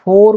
4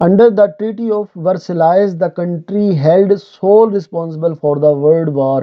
Under the Treaty of Versailles, the country held sole responsible for the World War.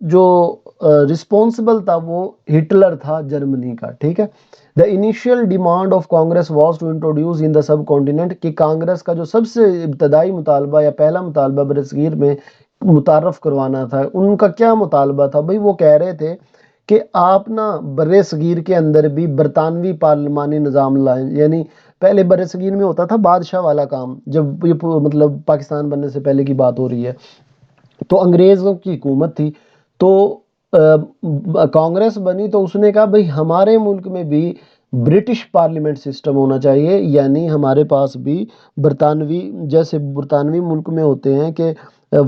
جو responsible تھا وہ Hitler تھا Germany کا، ٹھیک ہے. The initial demand of Congress was to introduce in the subcontinent, کہ کانگریس کا جو سب سے ابتدائی مطالبہ یا پہلا مطالبہ برصغیر میں متعارف کروانا تھا، ان کا کیا مطالبہ تھا بھائی؟ وہ کہہ رہے تھے کہ آپ نا بر صغیر کے اندر بھی برطانوی پارلیمانی نظام لائیں. یعنی پہلے بر صغیر میں ہوتا تھا بادشاہ والا کام، جب یہ مطلب پاکستان بننے سے پہلے کی بات ہو رہی ہے، تو انگریزوں کی حکومت تھی. تو کانگریس بنی تو اس نے کہا بھئی ہمارے ملک میں بھی برٹش پارلیمنٹ سسٹم ہونا چاہیے، یعنی ہمارے پاس بھی برطانوی، جیسے برطانوی ملک میں ہوتے ہیں کہ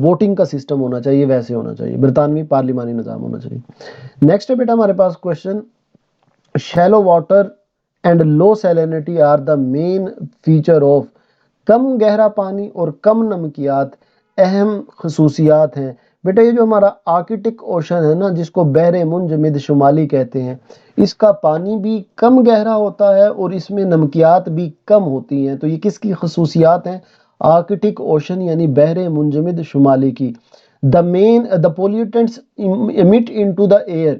ووٹنگ کا سسٹم ہونا چاہیے، ویسے ہونا چاہیے، برطانوی پارلیمانی نظام ہونا چاہیے. نیکسٹ ہے بیٹا ہمارے پاس question, shallow water and low salinity are the main feature of, کم گہرا پانی اور کم نمکیات اہم خصوصیات ہیں. بیٹا یہ جو ہمارا آرکٹک اوشن ہے نا، جس کو بحر منجمد شمالی کہتے ہیں، اس کا پانی بھی کم گہرا ہوتا ہے اور اس میں نمکیات بھی کم ہوتی ہیں. تو یہ کس کی خصوصیات ہیں؟ آرکٹک اوشن یعنی بحر منجمد شمالی کی. دا پولیوٹنٹس emit into the air،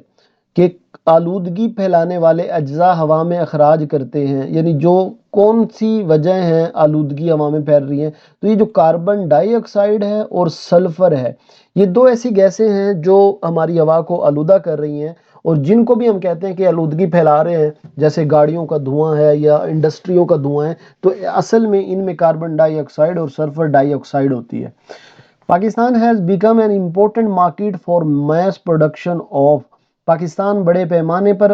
کہ آلودگی پھیلانے والے اجزاء ہوا میں اخراج کرتے ہیں. یعنی جو کون سی وجہ ہیں آلودگی ہوا میں پھیل رہی ہیں؟ تو یہ جو کاربن ڈائی آکسائڈ ہے اور سلفر ہے، یہ دو ایسی گیسیں ہیں جو ہماری ہوا کو آلودہ کر رہی ہیں، اور جن کو بھی ہم کہتے ہیں کہ آلودگی پھیلا رہے ہیں، جیسے گاڑیوں کا دھواں ہے یا انڈسٹریوں کا دھواں ہے، تو اصل میں ان میں کاربن ڈائی آکسائڈ اور سلفر ڈائی آکسائڈ ہوتی ہے. Pakistan has become an important market for mass production of, Pakistan بڑے پیمانے پر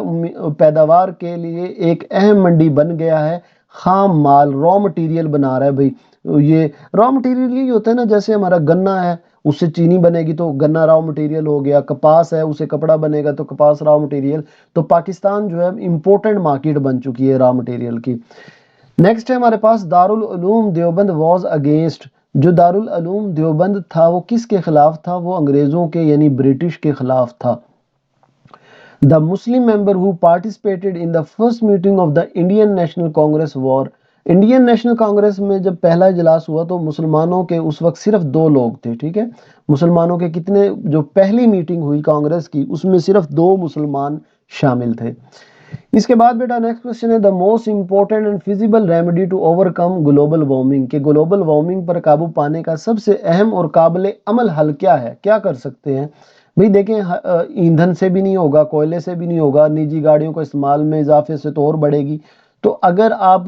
پیداوار کے لیے ایک اہم منڈی بن گیا ہے. خام مال، را مٹیریل بنا رہا ہے بھائی. یہ را مٹیریل یہ ہوتا ہے نا، جیسے ہمارا گنا ہے، اس سے چینی بنے گی تو گنا را مٹیریل ہو گیا، کپاس ہے اسے کپڑا بنے گا تو کپاس را مٹیریل. تو پاکستان جو ہے امپورٹنٹ مارکیٹ بن چکی ہے را مٹیریل کی. نیکسٹ ہے ہمارے پاس دارالعلوم دیوبند واز اگینسٹ، جو دارالعلوم دیوبند تھا وہ کس کے خلاف تھا؟ وہ انگریزوں کے یعنی برٹش کے خلاف تھا. The Muslim member who participated in the first meeting of the Indian National Congress war، Indian National Congress میں جب پہلا اجلاس ہوا تو مسلمانوں کے اس وقت صرف 2 لوگ تھے، ٹھیک ہے. مسلمانوں کے کتنے، جو پہلی میٹنگ ہوئی کانگریس کی اس میں صرف 2 مسلمان شامل تھے. اس کے بعد بیٹا نیکسٹ کوشچن ہے، the most important and feasible remedy to overcome global warming, کہ گلوبل وارمنگ پر قابو پانے کا سب سے اہم اور قابل عمل حل کیا ہے؟ کیا کر سکتے ہیں بھئی؟ دیکھیں ایندھن سے بھی نہیں ہوگا، کوئلے سے بھی نہیں ہوگا، نجی گاڑیوں کا استعمال میں اضافے سے تو اور بڑھے گی. تو اگر آپ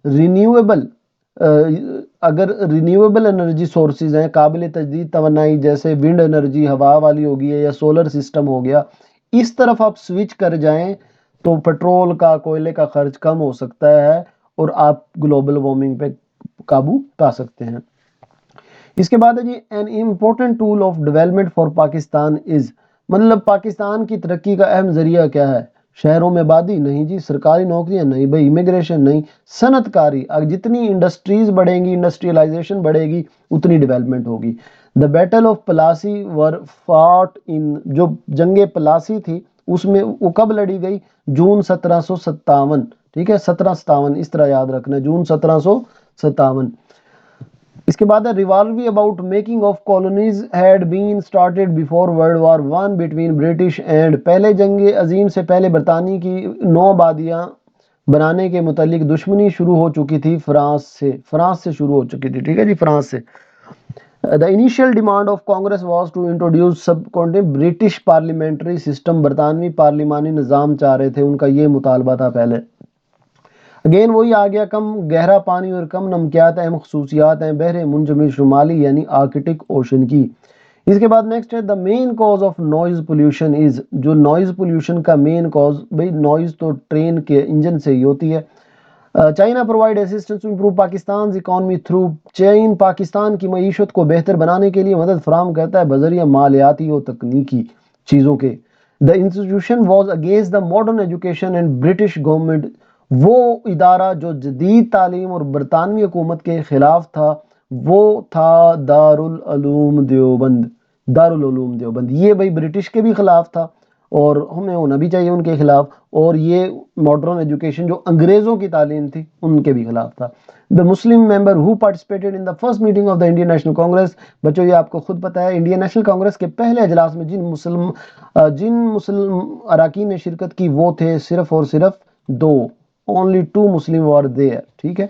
رینیویبل انرجی سورسز ہیں، قابل تجدید توانائی، جیسے ونڈ انرجی ہوا والی ہوگی ہے یا سولر سسٹم ہو گیا، اس طرف آپ سوئچ کر جائیں تو پیٹرول کا، کوئلے کا خرچ کم ہو سکتا ہے اور آپ گلوبل وارمنگ پہ قابو پا سکتے ہیں. اس کے بعد ہے جی، an important tool of development for Pakistan is, مطلب پاکستان کی ترقی کا اہم ذریعہ کیا ہے؟ شہروں میں آبادی نہیں جی، سرکاری نوکریاں نہیں بھائی، امیگریشن نہیں، صنعت کاری. جتنی انڈسٹریز بڑھیں گی، انڈسٹریلائزیشن بڑھے گی، اتنی ڈیولپمنٹ ہوگی. The battle of Plassey was fought in, جو جنگ پلاسی تھی اس میں وہ کب لڑی گئی؟ جون 1757، ٹھیک ہے، 1757 اس طرح یاد رکھنا ہے، جون 1757. اس کے بعد ہے، rivalry about making of colonies had been started before world war 1 between British and, پہلے جنگ عظیم سے پہلے برطانیہ کی 9 آبادیاں بنانے کے متعلق دشمنی شروع ہو چکی تھی فرانس سے شروع ہو چکی تھی، ٹھیک ہے جی، فرانس سے. The initial demand of Congress was to introduce subcontinent British parliamentary system, برطانوی پارلیمانی نظام چاہ رہے تھے، ان کا یہ مطالبہ تھا پہلے. اگین وہی آ گیا، کم گہرا پانی اور کم نمکیات اہم خصوصیات ہیں بحر منجمد شمالی یعنی آرکٹک اوشن کی. اس کے بعد نیکسٹ ہے، the main cause of noise pollution is, جو نوائز پولوشن کا مین کاز، بھئی نوائز تو ٹرین کے انجن سے ہی ہوتی ہے. China provide assistance to improve Pakistan economy through, چین پاکستان کی معیشت کو بہتر بنانے کے لیے مدد فراہم کرتا ہے بذریعہ مالیاتی اور تکنیکی چیزوں کے. The institution was against the modern education and British government, وہ ادارہ جو جدید تعلیم اور برطانوی حکومت کے خلاف تھا وہ تھا دارالعلوم دیوبند. دارالعلوم دیوبند یہ بھائی برٹش کے بھی خلاف تھا اور ہمیں ہونا بھی چاہیے ان کے خلاف، اور یہ ماڈرن ایجوکیشن جو انگریزوں کی تعلیم تھی ان کے بھی خلاف تھا. The Muslim member who participated in the first meeting of the Indian National Congress. بچوں یہ آپ کو خود پتا ہے انڈین نیشنل کانگریس کے پہلے اجلاس میں جن مسلم اراکین نے شرکت کی وہ تھے صرف اور صرف 2. Only 2 Muslim were there. ٹھیک ہے.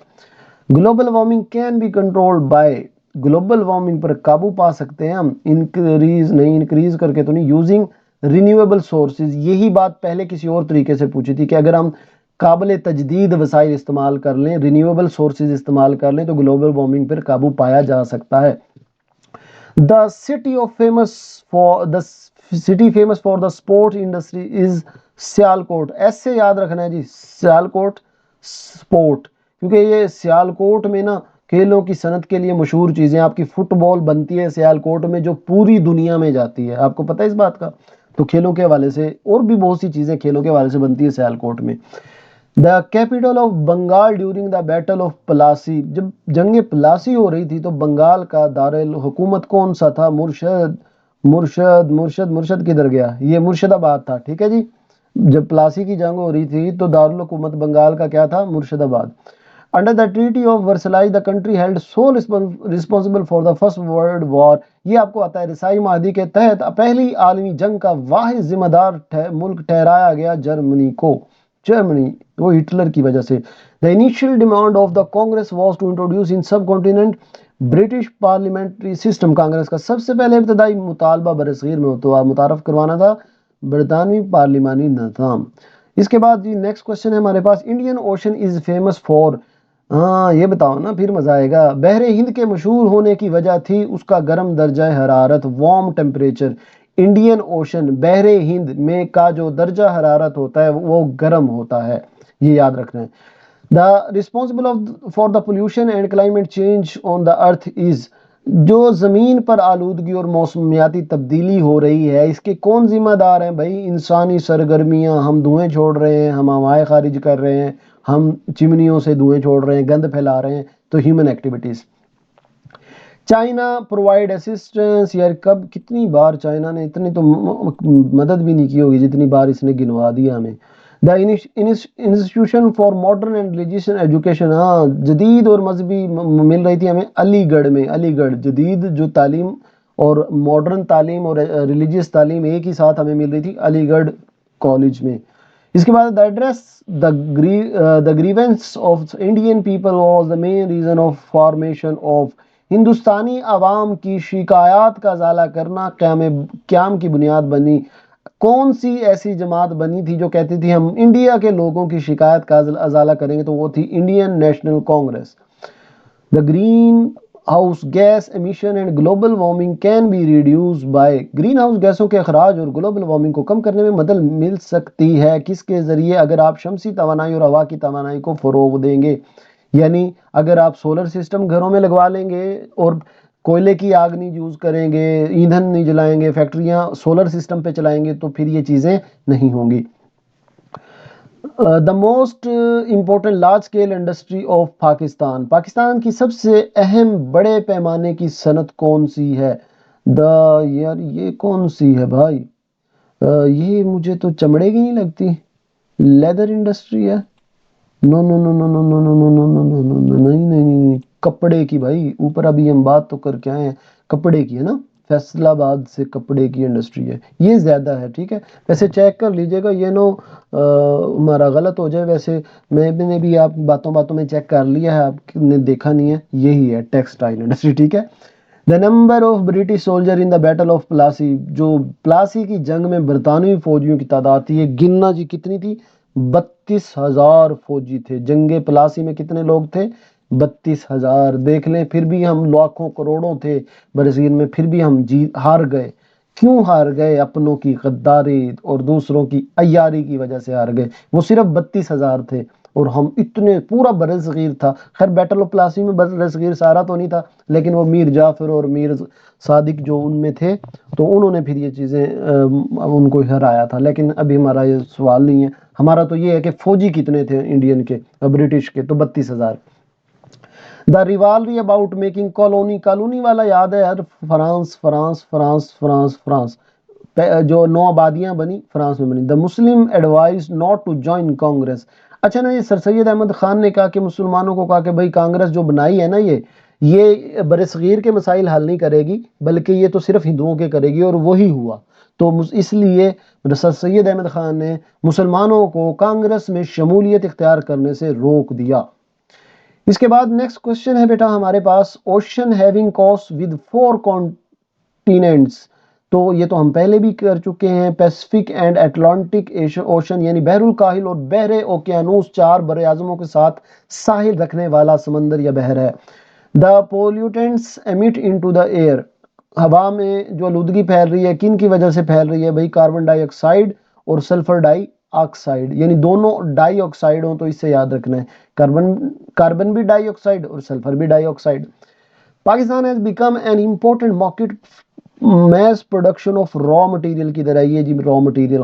Global warming can be controlled by. Global warming پر قابو پا سکتے ہیں ہم انکریز کر کے تو نہیں, یوزنگ رینیویبل سورسز. یہی بات پہلے کسی اور طریقے سے پوچھی تھی کہ اگر ہم قابل تجدید وسائل استعمال کر لیں, رینیویبل سورسز استعمال کر لیں تو گلوبل وارمنگ پر قابو پایا جا سکتا ہے. The city famous for the sport industry is Sialkot. ایسے یاد رکھنا ہے جی, سیالکوٹ سپورٹ, کیونکہ یہ سیالکوٹ میں نا کھیلوں کی صنعت کے لیے مشہور چیزیں. آپ کی فٹ بال بنتی ہے سیالکوٹ میں جو پوری دنیا میں جاتی ہے, آپ کو پتہ ہے اس بات کا. تو کھیلوں کے حوالے سے اور بھی بہت سی چیزیں کھیلوں کے حوالے سے بنتی ہے سیالکوٹ میں. The capital of Bengal during the battle of Plassey. جب جنگ پلاسی ہو رہی تھی تو بنگال کا دارالحکومت کون سا تھا؟ مرشد کدھر گیا, یہ مرشد آباد تھا. ٹھیک ہے جی. جب پلاسی کی جنگ ہو رہی تھی تو دارالحکومت بنگال کا کیا تھا؟ Murshidabad. Under the treaty of Versailles the country held sole responsible for the first world war. یہ آپ کو آتا ہے رسائی معاہدے کے تحت پہلی عالمی جنگ کا واحد ذمہ دار ملک ٹھہرایا گیا جرمنی کو. جرمنی, وہ ہٹلر کی وجہ سے. The initial demand of the Congress was to introduce in subcontinent British parliamentary system. Congress کا سب سے پہلے ابتدائی مطالبہ برصغیر میں متعارف کروانا تھا برطانوی پارلیمانی نظام. اس کے بعد جی نیکسٹ کوشچن ہے ہمارے پاس, Indian Ocean is famous for. ہاں یہ بتاؤ نا, پھر مزہ آئے گا. بحر ہند کے مشہور ہونے کی وجہ تھی اس کا گرم درجہ حرارت, وارم ٹیمپریچر. انڈین اوشن, بحر ہند میں کا جو درجہ حرارت ہوتا ہے وہ گرم ہوتا ہے, یہ یاد رکھنا ہے. The responsible for the pollution and climate change on the earth is. جو زمین پر آلودگی اور موسمیاتی تبدیلی ہو رہی ہے اس کے کون ذمہ دار ہیں بھائی؟ انسانی سرگرمیاں. ہم دھوئیں چھوڑ رہے ہیں, ہم ہوائیں خارج کر رہے ہیں, ہم چمنیوں سے دھوئیں چھوڑ رہے ہیں, گند پھیلا رہے ہیں, تو human activities. China provide assistance. یار کب کتنی بار چائنا نے اتنی تو مدد بھی نہیں کی ہوگی جتنی بار اس نے گنوا دیا ہمیں. دا institution for modern and religious education. ہاں جدید اور مذہبی مل رہی تھی ہمیں علی گڑھ میں. علی گڑھ جدید جو تعلیم اور ماڈرن تعلیم اور ریلیجیس تعلیم ایک ہی ساتھ ہمیں مل رہی تھی علی گڑھ کالج میں. اس کے بعد the address the grievance of Indian people was the main reason of formation of. ہندوستانی عوام کی شکایات کا ازالہ کرنا قیام کی بنیاد بنی. کون سی ایسی جماعت بنی تھی جو کہتی تھی ہم انڈیا کے لوگوں کی شکایت کا ازالہ کریں گے؟ تو وہ تھی Indian National Congress. The green house gas emission and global warming can be reduce by. Greenhouse گیسوں کے اخراج اور گلوبل وارمنگ کو کم کرنے میں مدد مل سکتی ہے کس کے ذریعے؟ اگر آپ شمسی توانائی اور ہوا کی توانائی کو فروغ دیں گے. یعنی اگر آپ سولر سسٹم گھروں میں لگوا لیں گے اور کوئلے کی آگ نہیں یوز کریں گے, ایندھن نہیں جلائیں گے, فیکٹریاں سولر سسٹم پہ چلائیں گے, تو پھر یہ چیزیں نہیں ہوں گی. دا most important large scale industry of Pakistan. Pakistan کی سب سے اہم بڑے پیمانے کی صنعت کون سی ہے؟ یار یہ کون سی ہے بھائی؟ یہ مجھے تو چمڑے کی نہیں لگتی. لیدر انڈسٹری ہے؟ نو نو نو نو نو نو نو نو نو نو نو نو نہیں نہیں نہیں, کپڑے کی بھائی. اوپر ابھی ہم بات تو کر کے آئے ہیں کپڑے کی, ہے نا. فیصل آباد سے کپڑے کی انڈسٹری ہے, یہ زیادہ ہے. ٹھیک ہے, ویسے چیک کر لیجئے گا, یہ نو ہمارا غلط ہو جائے. ویسے میں نے بھی آپ باتوں میں چیک کر لیا ہے, آپ نے دیکھا نہیں ہے, یہی ہے ٹیکسٹائل انڈسٹری. ٹھیک ہے. The number of British soldier in the battle of Plassey. جو پلاسی کی جنگ میں برطانوی فوجیوں کی تعداد تھی, یہ گننا جی کتنی تھی؟ 32,000 فوجی تھے. جنگ پلاسی میں کتنے لوگ تھے؟ 32,000. دیکھ لیں, پھر بھی ہم لاکھوں کروڑوں تھے برصغیر میں, پھر بھی ہم ہار گئے. کیوں ہار گئے؟ اپنوں کی غداری اور دوسروں کی عیاری کی وجہ سے ہار گئے. وہ صرف 32,000 تھے اور ہم اتنے, پورا برصغیر تھا. خیر بیٹل آف پلاسی میں برصغیر سارا تو نہیں تھا, لیکن وہ میر جعفر اور میر صادق جو ان میں تھے, تو انہوں نے پھر یہ چیزیں ان کو ہرایا تھا. لیکن ابھی ہمارا یہ سوال نہیں ہے, ہمارا تو یہ ہے کہ فوجی کتنے تھے انڈین کے, برٹش کے؟ تو 32,000. The rivalry about making colony والا یاد ہے یار, France France France France France. جو 9 آبادیاں بنی فرانس میں بنی. The Muslim advise not to join Congress. اچھا نا، یہ سر سید احمد خان نے کہا کہ مسلمانوں کو کہا کہ بھائی کانگریس جو بنائی ہے نا یہ بر صغیر کے مسائل حل نہیں کرے گی، بلکہ یہ تو صرف ہندوؤں کے کرے گی، اور وہی ہوا۔ تو اس لیے سر سید احمد خان نے مسلمانوں کو کانگریس میں شمولیت اختیار کرنے سے روک دیا۔ اس کے بعد نیکسٹ کوشچن ہے بیٹا ہمارے پاس، ocean having coast with 4 continents, تو یہ تو ہم پہلے بھی کر چکے ہیں، پیسفک اینڈ اٹلانٹک اوشن یعنی بحر الکاہل اور بحر اوقیانوس 4 بر اعظموں کے ساتھ ساحل رکھنے والا سمندر یا بحر ہے۔ دا پولوٹنٹس ایمٹ انٹو دا ایئر، ہوا میں جو آلودگی پھیل رہی ہے کن کی وجہ سے پھیل رہی ہے بھائی؟ کاربن ڈائی آکسائڈ اور سلفر ڈائی آکسائڈ، یعنی دونوں ڈائی آکسائڈ ہوں تو اس سے یاد رکھنا ہے، کاربن بھی ڈائی آکسائڈ اور سلفر بھی dioxide. Pakistan has become an important market mass production of raw material کی طرح، یہ جی raw material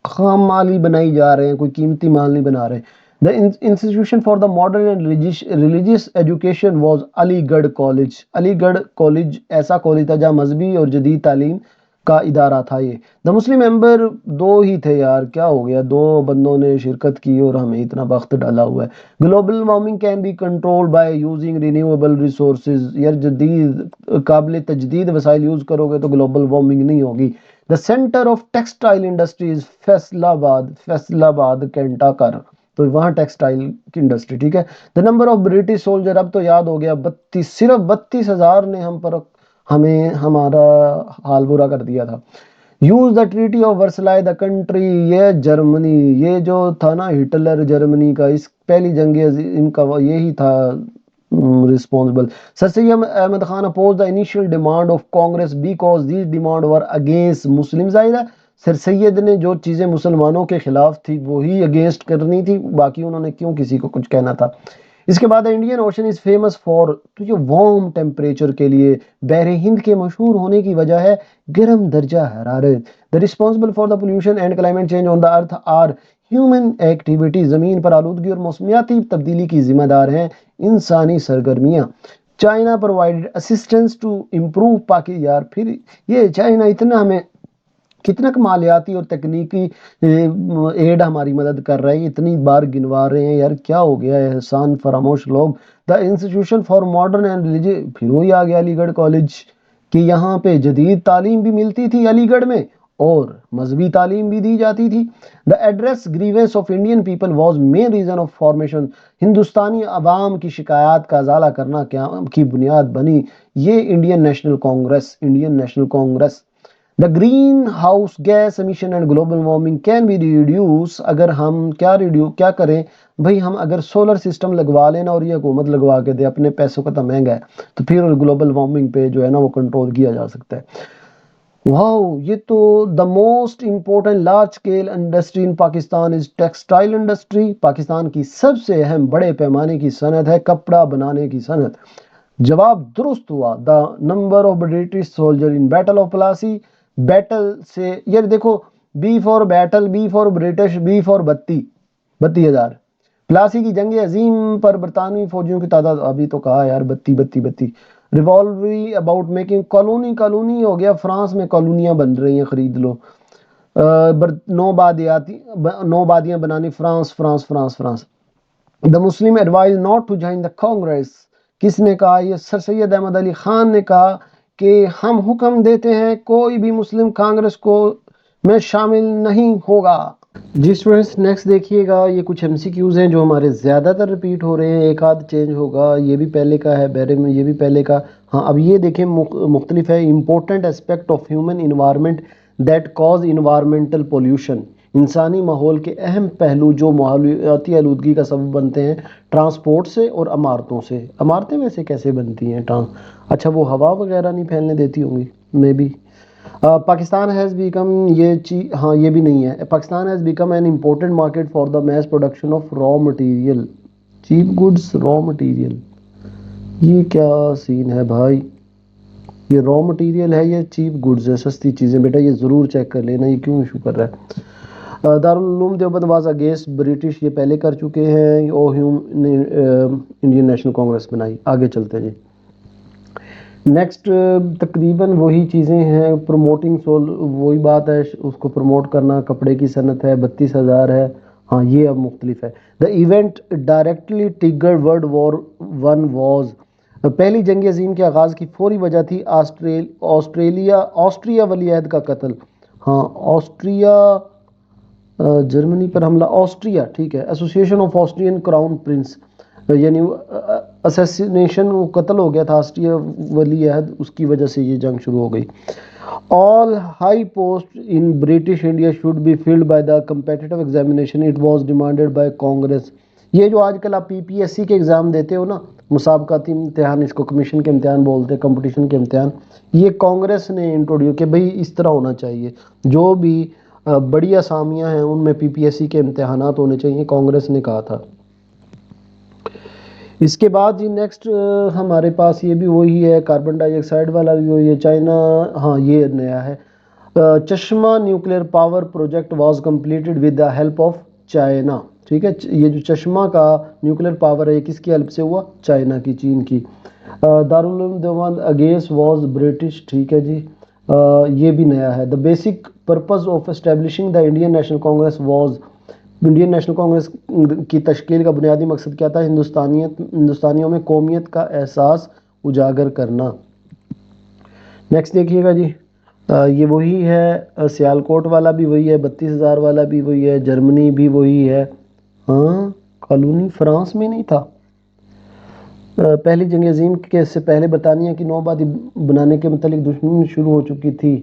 خام مال ہی بنائی جا رہے ہیں، کوئی قیمتی مال نہیں بنا رہے۔ The institution for the modern and religious education was علی گڑھ کالج، علی گڑھ کالج ایسا کالج تھا جہاں مذہبی اور جدید تعلیم کا ادارہ تھا یہ۔ دا مسلم ممبر 2 ہی تھے یار، کیا ہو گیا، 2 بندوں نے شرکت کی اور ہمیں اتنا وقت ڈالا ہوا ہے۔ Global warming can be control by using renewable resources, یار جدید قابل تجدید وسائل یوز کرو گے تو گلوبل وارمنگ نہیں ہوگی۔ The centre of textile industries Faisalabad کینٹا کر، تو وہاں ٹیکسٹائل کی انڈسٹری، ٹھیک ہے۔ The number of British soldier, اب تو یاد ہو گیا 32، صرف 32,000 نے ہمیں ہمارا حال برا کر دیا تھا۔ Use the treaty of Versailles the country, یہ جرمنی، یہ جو تھا نا ہٹلر جرمنی کا، اس پہلی جنگ عظیم کا یہی تھا responsible. Sir Syed Ahmed Khan opposed the initial demand of Congress because these demands were against Muslims. ظاہر ہے سر سید نے جو چیزیں مسلمانوں کے خلاف تھی وہی اگینسٹ کرنی تھی، باقی انہوں نے کیوں کسی کو کچھ کہنا تھا۔ اس کے بعد Indian Ocean is famous for, تو یہ وارم ٹیمپریچر کے لیے بحر ہند کے مشہور ہونے کی وجہ ہے گرم درجہ حرارت۔ The responsible for the pollution and climate change on the earth are human activity, زمین پر آلودگی اور موسمیاتی تبدیلی کی ذمہ دار ہیں انسانی سرگرمیاں۔ China provide assistance to improve یار پھر یہ چائنا اتنا ہمیں کتنا مالیاتی اور تکنیکی ایڈ ہماری مدد کر رہا ہے، اتنی بار گنوا رہے ہیں یار، کیا ہو گیا ہے احسان فراموش لوگ۔ دا institution for modern and religious, پھر وہی آ گیا علی گڑھ کالج، کہ یہاں پہ جدید تعلیم بھی ملتی تھی علی گڑھ میں اور مذہبی تعلیم بھی دی جاتی تھی۔ The address grievance of Indian people was main reason of formation, ہندوستانی عوام کی شکایات کا ازالہ کرنا کیا کی بنیاد بنی یہ Indian National Congress. The green house gas emission and global warming can be reduce, اگر ہم کیا کریں بھائی، ہم اگر سولر سسٹم لگوا لینا اور یہ حکومت لگوا کے دے، اپنے پیسوں کا تو مہنگا ہے، تو پھر گلوبل وارمنگ پہ جو ہے نا وہ کنٹرول کیا جا سکتا ہے۔ واو، یہ تو دا most important large scale industry ان پاکستان از ٹیکسٹائل انڈسٹری، پاکستان کی سب سے اہم بڑے پیمانے کی صنعت ہے کپڑا بنانے کی صنعت۔ جواب درست ہوا۔ The number of British soldier in battle of Plassey, battle سے یہ دیکھو، before battle, before British, before 32,000، Plassey کی جنگ عظیم پر برطانوی فوجیوں کی تعداد، ابھی تو کہا یار 32۔ ریوالوری اباؤٹ میکنگ کالونی ہو گیا، فرانس میں کالونیاں بن رہی ہیں، خرید لو۔ نو بادیاں بنانی، France. The Muslim advise not to join the Congress, کس نے کہا؟ یہ سر سید احمد علی خان نے کہا کہ ہم حکم دیتے ہیں کوئی بھی مسلم کانگریس کو میں شامل نہیں ہوگا۔ جی اسٹوڈنٹس نیکسٹ دیکھیے گا، یہ کچھ ایم سی کیوز ہیں جو ہمارے زیادہ تر ریپیٹ ہو رہے ہیں، ایک آدھ چینج ہوگا، یہ بھی پہلے کا ہے بارے میں، یہ بھی پہلے کا۔ ہاں اب یہ دیکھیں مختلف ہے۔ Important aspect of human environment that cause environmental pollution, انسانی ماحول کے اہم پہلو جو ماحولیاتی آلودگی کا سبب بنتے ہیں، ٹرانسپورٹ سے اور عمارتوں سے۔ عمارتیں ویسے کیسے بنتی ہیں؟ اچھا وہ ہوا وغیرہ نہیں پھیلنے دیتی ہوں گی، میں بھی۔ پاکستان ہیز بیکم، ہاں یہ بھی نہیں ہے۔ Pakistan has become an important market for the mass production of raw material, cheap goods raw material, یہ کیا سین ہے بھائی؟ یہ را مٹیریل ہے، یہ چیپ گڈز ہے، سستی چیزیں، بیٹا یہ ضرور چیک کر لینا یہ کیوں ایشو کر رہا ہے۔ Darul Uloom Deoband was against British, یہ پہلے کر چکے ہیں۔ انڈین نیشنل کانگریس بنائی، آگے چلتے ہیں جی۔ نیکسٹ تقریباً وہی چیزیں ہیں، پروموٹنگ وہی بات ہے، اس کو پروموٹ کرنا، کپڑے کی صنعت ہے، 32,000 ہے، ہاں یہ اب مختلف ہے. The event directly triggered world war one was. پہلی جنگ عظیم کے آغاز کی فوری وجہ تھی آسٹریا ولی عہد کا قتل. ہاں آسٹریا، جرمنی پر حملہ، آسٹریا ٹھیک ہے. Association of Austrian crown prince, یعنی اسیسینیشن، قتل ہو گیا تھا آسٹریا ولی عہد، اس کی وجہ سے یہ جنگ شروع ہو گئی. All high posts in British India should be filled by the competitive examination. It was demanded by Congress. یہ جو آج کل آپ پی پی ایس سی کے ایگزام دیتے ہو نا، مسابقاتی امتحان، اس کو کمیشن کے امتحان بولتے ہیں، کمپٹیشن کے امتحان، یہ کانگریس نے انٹروڈیوس کہ بھئی اس طرح ہونا چاہیے. جو بھی بڑی اسامیاں ہیں ان میں پی پی ایس سی کے امتحانات ہونے چاہیے، کانگریس نے کہا تھا. اس کے بعد جی نیکسٹ ہمارے پاس یہ بھی وہی ہے، کاربن ڈائی آکسائڈ والا بھی وہی ہے. چائنا، ہاں یہ نیا ہے. چشمہ nuclear power project was completed with the help of China. ٹھیک ہے، یہ جو چشمہ کا نیوکلیئر پاور ہے یہ کس کی ہیلپ سے ہوا؟ چائنا کی، چین کی. Darul Uloom Deoband against was British. ٹھیک ہے جی، یہ بھی نیا ہے. The basic purpose of establishing the Indian National Congress was. Indian National Congress کی تشکیل کا بنیادی مقصد کیا تھا؟ ہندوستانیوں میں قومیت کا احساس اجاگر کرنا. نیکسٹ دیکھیے گا جی، یہ وہی ہے، سیالکوٹ والا بھی وہی ہے، 32,000 والا بھی وہی ہے، جرمنی بھی وہی ہے. ہاں کالونی فرانس میں نہیں تھا. پہلی جنگ عظیم کے سے پہلے برطانیہ کی نو آبادی بنانے کے متعلق دشمنی شروع ہو چکی تھی.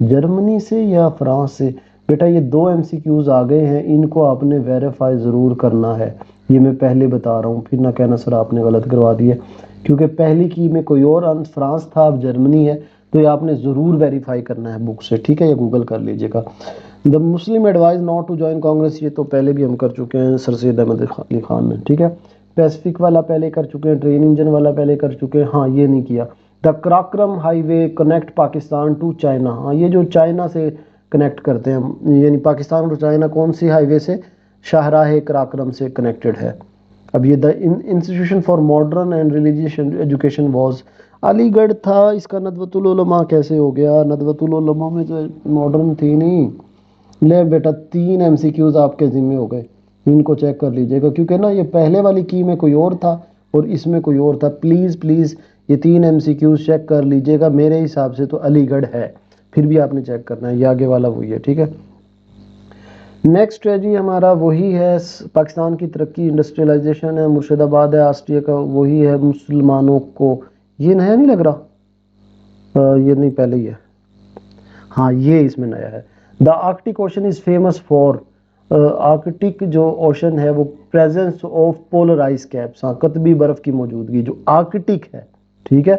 جرمنی سے یا فرانس سے؟ بیٹا یہ 2 MCQs آ گئے ہیں، ان کو آپ نے ویریفائی ضرور کرنا ہے. یہ میں پہلے بتا رہا ہوں، پھر نہ کہنا سر آپ نے غلط کروا دیا، کیونکہ پہلی کی میں کوئی اور فرانس تھا، اب جرمنی ہے، تو یہ آپ نے ضرور ویریفائی کرنا ہے بک سے. ٹھیک ہے، یہ گوگل کر لیجئے گا. The Muslim advise not to join Congress, یہ تو پہلے بھی ہم کر چکے ہیں سر سید احمد علی خان نے. ٹھیک ہے، پیسفک والا پہلے کر چکے ہیں، ٹرین انجن والا پہلے کر چکے ہیں. ہاں یہ نہیں کیا. The Karakoram highway connect Pakistan to China. ہاں یہ جو چائنا سے کنیکٹ کرتے ہیں، یعنی پاکستان اور چائنا کون سی ہائی وے سے؟ شاہراہ کراکرم سے کنیکٹڈ ہے. اب یہ the institution for modern and religious education was. Aligarh تھا، اس کا ندوۃ العلماء کیسے ہو گیا؟ ندوۃ العلماء میں تو ماڈرن تھی نہیں. لے بیٹا 3 MCQs آپ کے ذمہ ہو گئے، ان کو چیک کر لیجئے گا، کیونکہ نا یہ پہلے والی کی میں کوئی اور تھا اور اس میں کوئی اور تھا. پلیز پلیز یہ 3 MCQs چیک کر لیجئے گا. میرے حساب سے تو علی گڑھ ہے، پھر بھی آپ نے چیک کرنا ہے، یہ آگے والا وہی ہے. ٹھیک ہے، نیکسٹ ہے جی ہمارا وہی ہے، پاکستان کی ترقی انڈسٹریلائزیشن ہے، مرشد آباد ہے آسٹریا کا، وہی ہے مسلمانوں کو. یہ نیا نہیں لگ رہا؟ یہ نہیں پہلے ہی ہے. ہاں یہ اس میں نیا ہے. The Arctic Ocean is famous for. Arctic جو اوشن ہے وہ presence of polar ice caps, ہاں قطبی برف کی موجودگی. جو آرکٹک ہے، ٹھیک ہے،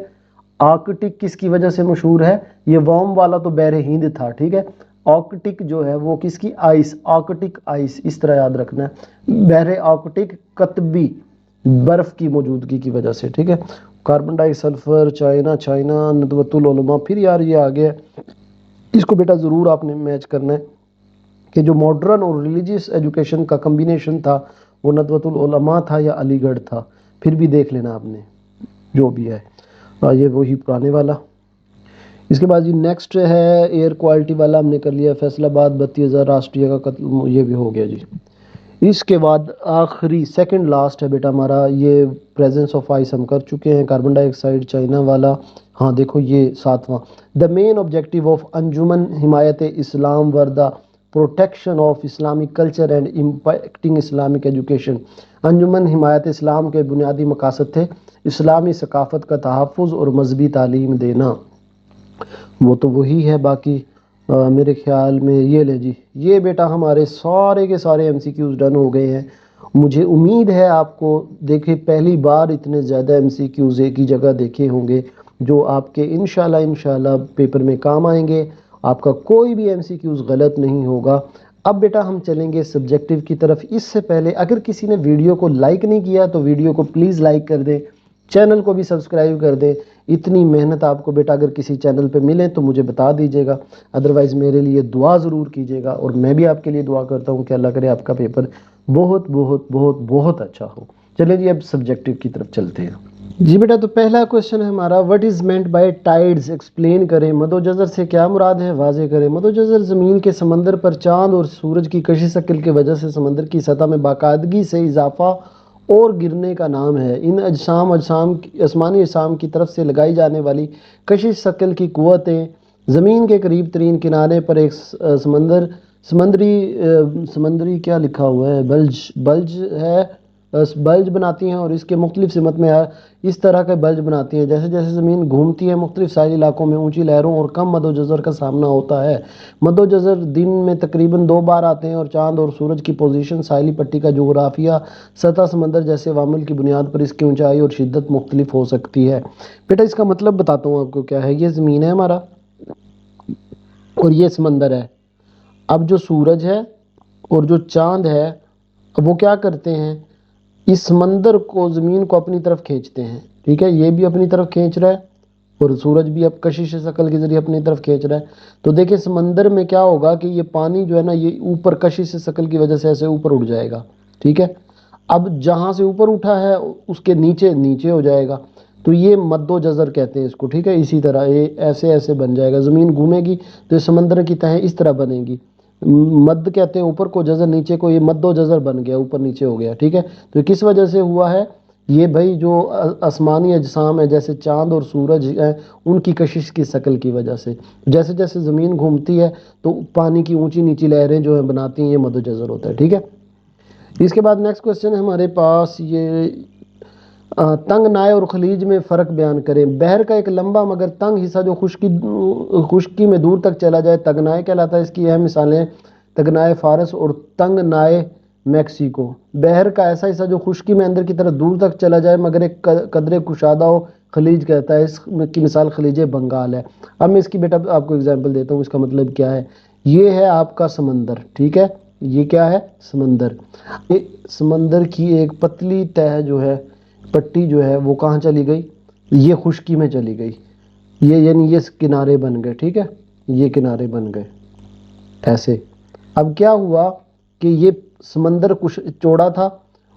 آرکٹک کس کی وجہ سے مشہور ہے؟ یہ وارم والا تو بحر ہند تھا، ٹھیک ہے. آرکٹک جو ہے وہ کس کی؟ آئس، آرکٹک آئس، اس طرح یاد رکھنا ہے، بحر آرکٹک قطبی برف کی موجودگی کی وجہ سے. ٹھیک ہے، کاربن ڈائی سلفر، چائنا، ندوۃ العلماء. پھر یار یہ آگے اس کو بیٹا ضرور آپ نے میچ کرنا ہے کہ جو ماڈرن اور ریلیجیس ایجوکیشن کا کمبینیشن تھا وہ ندوۃ العلماء تھا یا علی گڑھ تھا. پھر بھی دیکھ لینا آپ نے جو بھی ہے. یہ وہی پرانے والا. اس کے بعد جی نیکسٹ ہے ایئر کوالٹی والا، ہم نے کر لیا. فیصل آباد 32,000 راشٹریہ کا قتل، یہ بھی ہو گیا جی. اس کے بعد آخری سیکنڈ لاسٹ ہے بیٹا ہمارا، یہ پریزنس آف آئس ہم کر چکے ہیں. کاربن ڈائی آکسائڈ چائنا والا. ہاں دیکھو یہ 7واں. دا مین objective of Anjuman Himayat Islam were the protection of Islamic culture and impacting Islamic education. Anjuman Himayat Islam کے بنیادی مقاصد تھے اسلامی ثقافت کا تحفظ اور مذہبی تعلیم دینا. وہ تو وہی ہے. باقی میرے خیال میں یہ لے جی، یہ بیٹا ہمارے سارے کے سارے MCQs ڈن ہو گئے ہیں. مجھے امید ہے آپ کو، دیکھیں پہلی بار اتنے زیادہ MCQs ایک ہی جگہ دیکھے ہوں گے جو آپ کے انشاءاللہ پیپر میں کام آئیں گے. آپ کا کوئی بھی MCQs غلط نہیں ہوگا. اب بیٹا ہم چلیں گے سبجیکٹیو کی طرف. اس سے پہلے اگر کسی نے ویڈیو کو لائک نہیں کیا تو ویڈیو کو پلیز لائک کر دیں، چینل کو بھی سبسکرائب کر دیں. اتنی محنت آپ کو بیٹا اگر کسی چینل پہ ملے تو مجھے بتا دیجیے گا، ادروائز میرے لیے دعا ضرور کیجیے گا. اور میں بھی آپ کے لیے دعا کرتا ہوں کہ اللہ کرے آپ کا پیپر بہت بہت بہت بہت اچھا ہو. چلیں جی اب سبجیکٹیو کی طرف چلتے ہیں. جی بیٹا، تو پہلا کوشچن ہے ہمارا، what is meant by tides, explain کریں، مد و جزر سے کیا مراد ہے، واضح کریں۔ مد و جزر زمین کے سمندر پر چاند اور سورج کی کشش شکل کی وجہ سے سمندر کی سطح میں باقاعدگی سے اضافہ اور گرنے کا نام ہے۔ ان آسمانی اجسام کی طرف سے لگائی جانے والی کشش شکل کی قوتیں زمین کے قریب ترین کنارے پر ایک سمندری کیا لکھا ہوا ہے، بلج بناتی ہیں، اور اس کے مختلف سمت میں اس طرح کے بلج بناتی ہیں۔ جیسے جیسے زمین گھومتی ہے مختلف ساحلی علاقوں میں اونچی لہروں اور کم مد و جزر کا سامنا ہوتا ہے۔ مد و جزر دن میں تقریباً 2 بار آتے ہیں، اور چاند اور سورج کی پوزیشن، ساحلی پٹی کا جغرافیہ، سطح سمندر جیسے عوامل کی بنیاد پر اس کی اونچائی اور شدت مختلف ہو سکتی ہے۔ بیٹا اس کا مطلب بتاتا ہوں آپ کو کیا ہے۔ یہ زمین ہے ہمارا اور یہ سمندر ہے۔ اب جو سورج ہے اور جو چاند ہے وہ کیا کرتے ہیں، اس سمندر کو، زمین کو اپنی طرف کھینچتے ہیں، ٹھیک ہے، یہ بھی اپنی طرف کھینچ رہا ہے اور سورج بھی اب کشش شکل کے ذریعے اپنی طرف کھینچ رہا ہے۔ تو دیکھیں سمندر میں کیا ہوگا کہ یہ پانی جو ہے نا، یہ اوپر کشش شکل کی وجہ سے ایسے اوپر اٹھ جائے گا، ٹھیک ہے۔ اب جہاں سے اوپر اٹھا ہے اس کے نیچے نیچے ہو جائے گا، تو یہ مد و جزر کہتے ہیں اس کو، ٹھیک ہے۔ اسی طرح یہ ایسے ایسے بن جائے گا، زمین گھومے گی تو یہ سمندر کی تہیں اس طرح بنے گی، مد کہتے ہیں اوپر کو، جزر نیچے کو، یہ مد و جزر بن گیا، اوپر نیچے ہو گیا، ٹھیک ہے۔ تو کس وجہ سے ہوا ہے یہ بھائی، جو آسمانی اجسام ہے جیسے چاند اور سورج ہے، ان کی کشش کی شکل کی وجہ سے جیسے جیسے زمین گھومتی ہے تو پانی کی اونچی نیچی لہریں جو ہیں بناتی ہیں، یہ مد و جزر ہوتا ہے، ٹھیک ہے۔ اس کے بعد نیکسٹ کوسچن ہے ہمارے پاس یہ، تنگ نائے اور خلیج میں فرق بیان کریں۔ بحر کا ایک لمبا مگر تنگ حصہ جو خشکی میں دور تک چلا جائے تنگنائے کہلاتا ہے۔ اس کی اہم مثالیں تنگنائے فارس اور تنگنائے میکسیکو۔ بحر کا ایسا حصہ جو خشکی میں اندر کی طرف دور تک چلا جائے مگر ایک قدرے کشادہ ہو، خلیج کہتا ہے۔ اس کی مثال خلیج بنگال ہے۔ اب میں اس کی بیٹا آپ کو اگزامپل دیتا ہوں، اس کا مطلب کیا ہے۔ یہ ہے آپ کا سمندر، ٹھیک ہے، یہ کیا ہے، سمندر۔ یہ سمندر کی ایک پتلی تہ جو ہے، پٹی جو ہے، وہ کہاں چلی گئی، یہ خشکی میں چلی گئی، یہ یعنی یہ کنارے بن گئے، ٹھیک ہے، یہ کنارے بن گئے ایسے۔ اب کیا ہوا کہ یہ سمندر کچھ چوڑا تھا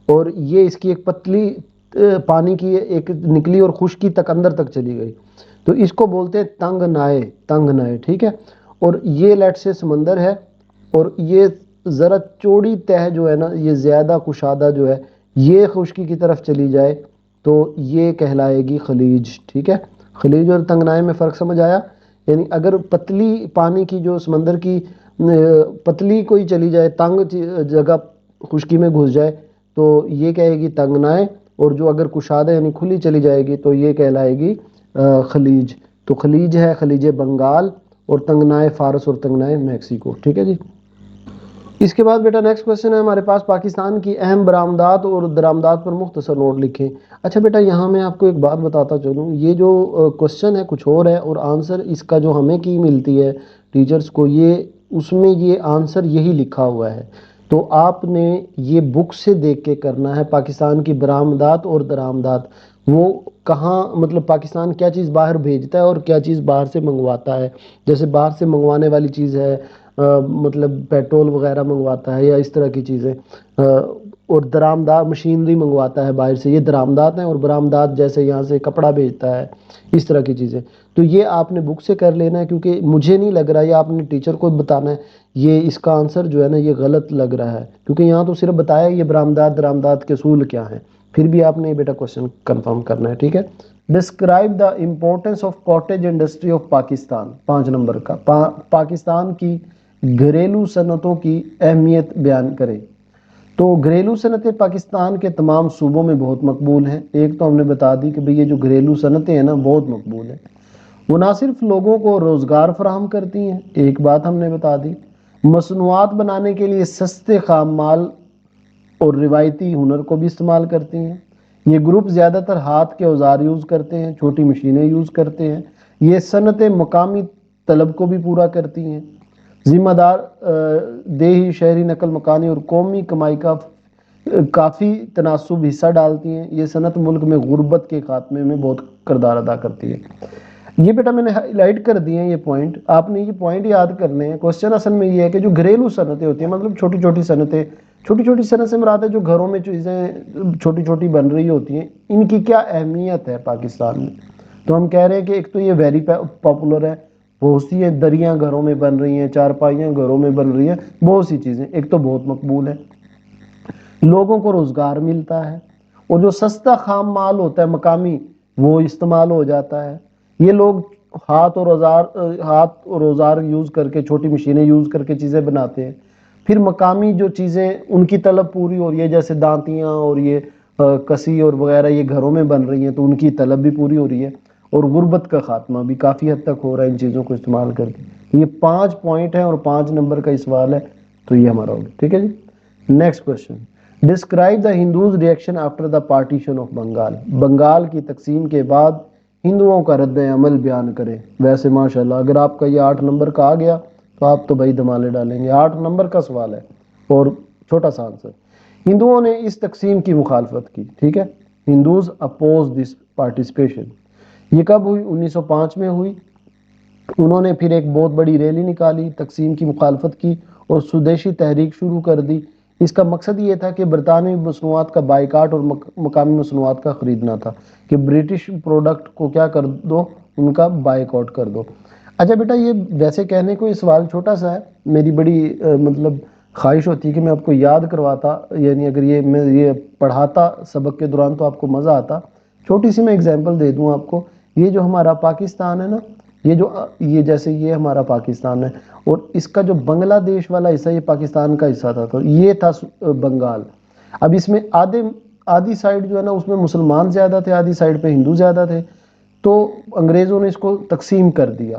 اور یہ اس کی ایک پتلی پانی کی ایک نکلی اور خشکی تک اندر تک چلی گئی، تو اس کو بولتے ہیں تنگ نائے، تنگ نائے، ٹھیک ہے۔ اور یہ لیٹ سے سمندر ہے، اور یہ ذرا چوڑی تہ جو ہے نا، یہ زیادہ کشادہ جو ہے، یہ خشکی کی طرف چلی جائے تو یہ کہلائے گی خلیج، ٹھیک ہے۔ خلیج اور تنگنائے میں فرق سمجھ آیا؟ یعنی اگر پتلی پانی کی جو سمندر کی پتلی کوئی چلی جائے، تنگ جگہ خشکی میں گھس جائے تو یہ کہے گی تنگنائے، اور جو اگر کشادہ یعنی کھلی چلی جائے گی تو یہ کہلائے گی خلیج۔ تو خلیج ہے خلیج بنگال، اور تنگنائے فارس اور تنگنائے میکسیکو، ٹھیک ہے جی۔ اس کے بعد بیٹا نیکسٹ کوسچن ہے ہمارے پاس، پاکستان کی اہم برآمدات اور درآمدات پر مختصر نوٹ لکھیں۔ اچھا بیٹا یہاں میں آپ کو ایک بات بتاتا چلوں، یہ جو کوسچن ہے کچھ اور ہے، اور آنسر اس کا جو ہمیں کی ملتی ہے ٹیچرز کو، یہ اس میں یہ آنسر یہی لکھا ہوا ہے۔ تو آپ نے یہ بک سے دیکھ کے کرنا ہے، پاکستان کی برآمدات اور درآمدات، وہ کہاں، مطلب پاکستان کیا چیز باہر بھیجتا ہے اور کیا چیز باہر سے منگواتا ہے۔ جیسے باہر سے منگوانے والی چیز ہے، مطلب پیٹرول وغیرہ منگواتا ہے یا اس طرح کی چیزیں، اور درآمدات مشینری منگواتا ہے باہر سے، یہ درآمدات ہیں۔ اور برآمدات جیسے یہاں سے کپڑا بھیجتا ہے، اس طرح کی چیزیں۔ تو یہ آپ نے بک سے کر لینا ہے، کیونکہ مجھے نہیں لگ رہا، یہ آپ نے ٹیچر کو بتانا ہے، یہ اس کا آنسر جو ہے نا یہ غلط لگ رہا ہے، کیونکہ یہاں تو صرف بتایا یہ برآمدات درآمدات کے اصول کیا ہیں، پھر بھی آپ نے یہ بیٹا کوشچن کنفرم کرنا ہے، ٹھیک ہے۔ Describe the importance of cottage industry of Pakistan, 5 number کا، پاکستان کی گھریلو صنعتوں کی اہمیت بیان کریں۔ تو گھریلو صنعتیں پاکستان کے تمام صوبوں میں بہت مقبول ہیں۔ ایک تو ہم نے بتا دی کہ بھئی یہ جو گھریلو صنعتیں ہیں نا بہت مقبول ہیں، وہ نہ صرف لوگوں کو روزگار فراہم کرتی ہیں، ایک بات ہم نے بتا دی، مصنوعات بنانے کے لیے سستے خام مال اور روایتی ہنر کو بھی استعمال کرتی ہیں۔ یہ گروپ زیادہ تر ہاتھ کے اوزار یوز کرتے ہیں، چھوٹی مشینیں یوز کرتے ہیں۔ یہ صنعتیں مقامی طلب کو بھی پورا کرتی ہیں۔ ذمہ دار دیہی شہری نقل مکانی اور قومی کمائی کا کافی تناسب حصہ ڈالتی ہیں۔ یہ صنعت ملک میں غربت کے خاتمے میں بہت کردار ادا کرتی ہے۔ یہ بیٹا میں نے ہائی لائٹ کر دیے ہیں یہ پوائنٹ، آپ نے یہ پوائنٹ یاد کرنے ہیں. کوشچن اصل میں یہ ہے کہ جو گھریلو صنعتیں ہوتی ہیں، مطلب چھوٹی چھوٹی صنعتیں، چھوٹی چھوٹی صنعت سے مراد ہے جو گھروں میں چیزیں چھوٹی چھوٹی بن رہی ہوتی ہیں، ان کی کیا اہمیت ہے پاکستان میں. تو ہم کہہ رہے ہیں کہ ایک تو یہ ویری پاپولر ہے، بہت سی دریاں گھروں میں بن رہی ہیں، چارپائیاں گھروں میں بن رہی ہیں، بہت سی چیزیں. ایک تو بہت مقبول ہے، لوگوں کو روزگار ملتا ہے، اور جو سستا خام مال ہوتا ہے مقامی وہ استعمال ہو جاتا ہے. یہ لوگ ہاتھ اور اوزار یوز کر کے، چھوٹی مشینیں یوز کر کے چیزیں بناتے ہیں. پھر مقامی جو چیزیں ان کی طلب پوری ہو رہی ہے، جیسے دانتیاں اور یہ کسی اور وغیرہ یہ گھروں میں بن رہی ہیں، تو ان کی طلب بھی پوری ہو رہی ہے، اور غربت کا خاتمہ بھی کافی حد تک ہو رہا ہے ان چیزوں کو استعمال کر کے. یہ 5 پوائنٹ ہیں اور 5 نمبر کا سوال ہے، تو یہ ہمارا ہوگا. ٹھیک ہے جی. Next question, describe the Hindus reaction after the partition of Bengal. Bengal کی تقسیم کے بعد ہندوؤں کا رد عمل بیان کریں. ویسے ماشاءاللہ اگر آپ کا یہ 8 نمبر کا آ گیا تو آپ تو بھائی دھمالے ڈالیں گے. 8 نمبر کا سوال ہے اور چھوٹا سا آنسر. ہندوؤں نے اس تقسیم کی مخالفت کی. ٹھیک ہے، ہندوز اپوز دس پارٹیسپیشن. یہ کب ہوئی؟ 1905 میں ہوئی. انہوں نے پھر ایک بہت بڑی ریلی نکالی، تقسیم کی مخالفت کی اور سودیشی تحریک شروع کر دی. اس کا مقصد یہ تھا کہ برطانوی مصنوعات کا بائیکاٹ اور مقامی مصنوعات کا خریدنا تھا، کہ برٹش پروڈکٹ کو کیا کر دو، ان کا بائیکاٹ کر دو. اچھا بیٹا، یہ ویسے کہنے کو یہ سوال چھوٹا سا ہے، میری بڑی مطلب خواہش ہوتی ہے کہ میں آپ کو یاد کرواتا، یعنی اگر میں یہ پڑھاتا سبق کے دوران تو آپ کو مزہ آتا. چھوٹی سی میں اگزامپل دے دوں آپ کو. یہ جو ہمارا پاکستان ہے نا، یہ جیسے یہ ہمارا پاکستان ہے، اور اس کا جو بنگلہ دیش والا حصہ یہ پاکستان کا حصہ تھا، تو یہ تھا بنگال. اب اس میں آدھی سائڈ جو ہے نا اس میں مسلمان زیادہ تھے، آدھی سائڈ پہ ہندو زیادہ تھے. تو انگریزوں نے اس کو تقسیم کر دیا،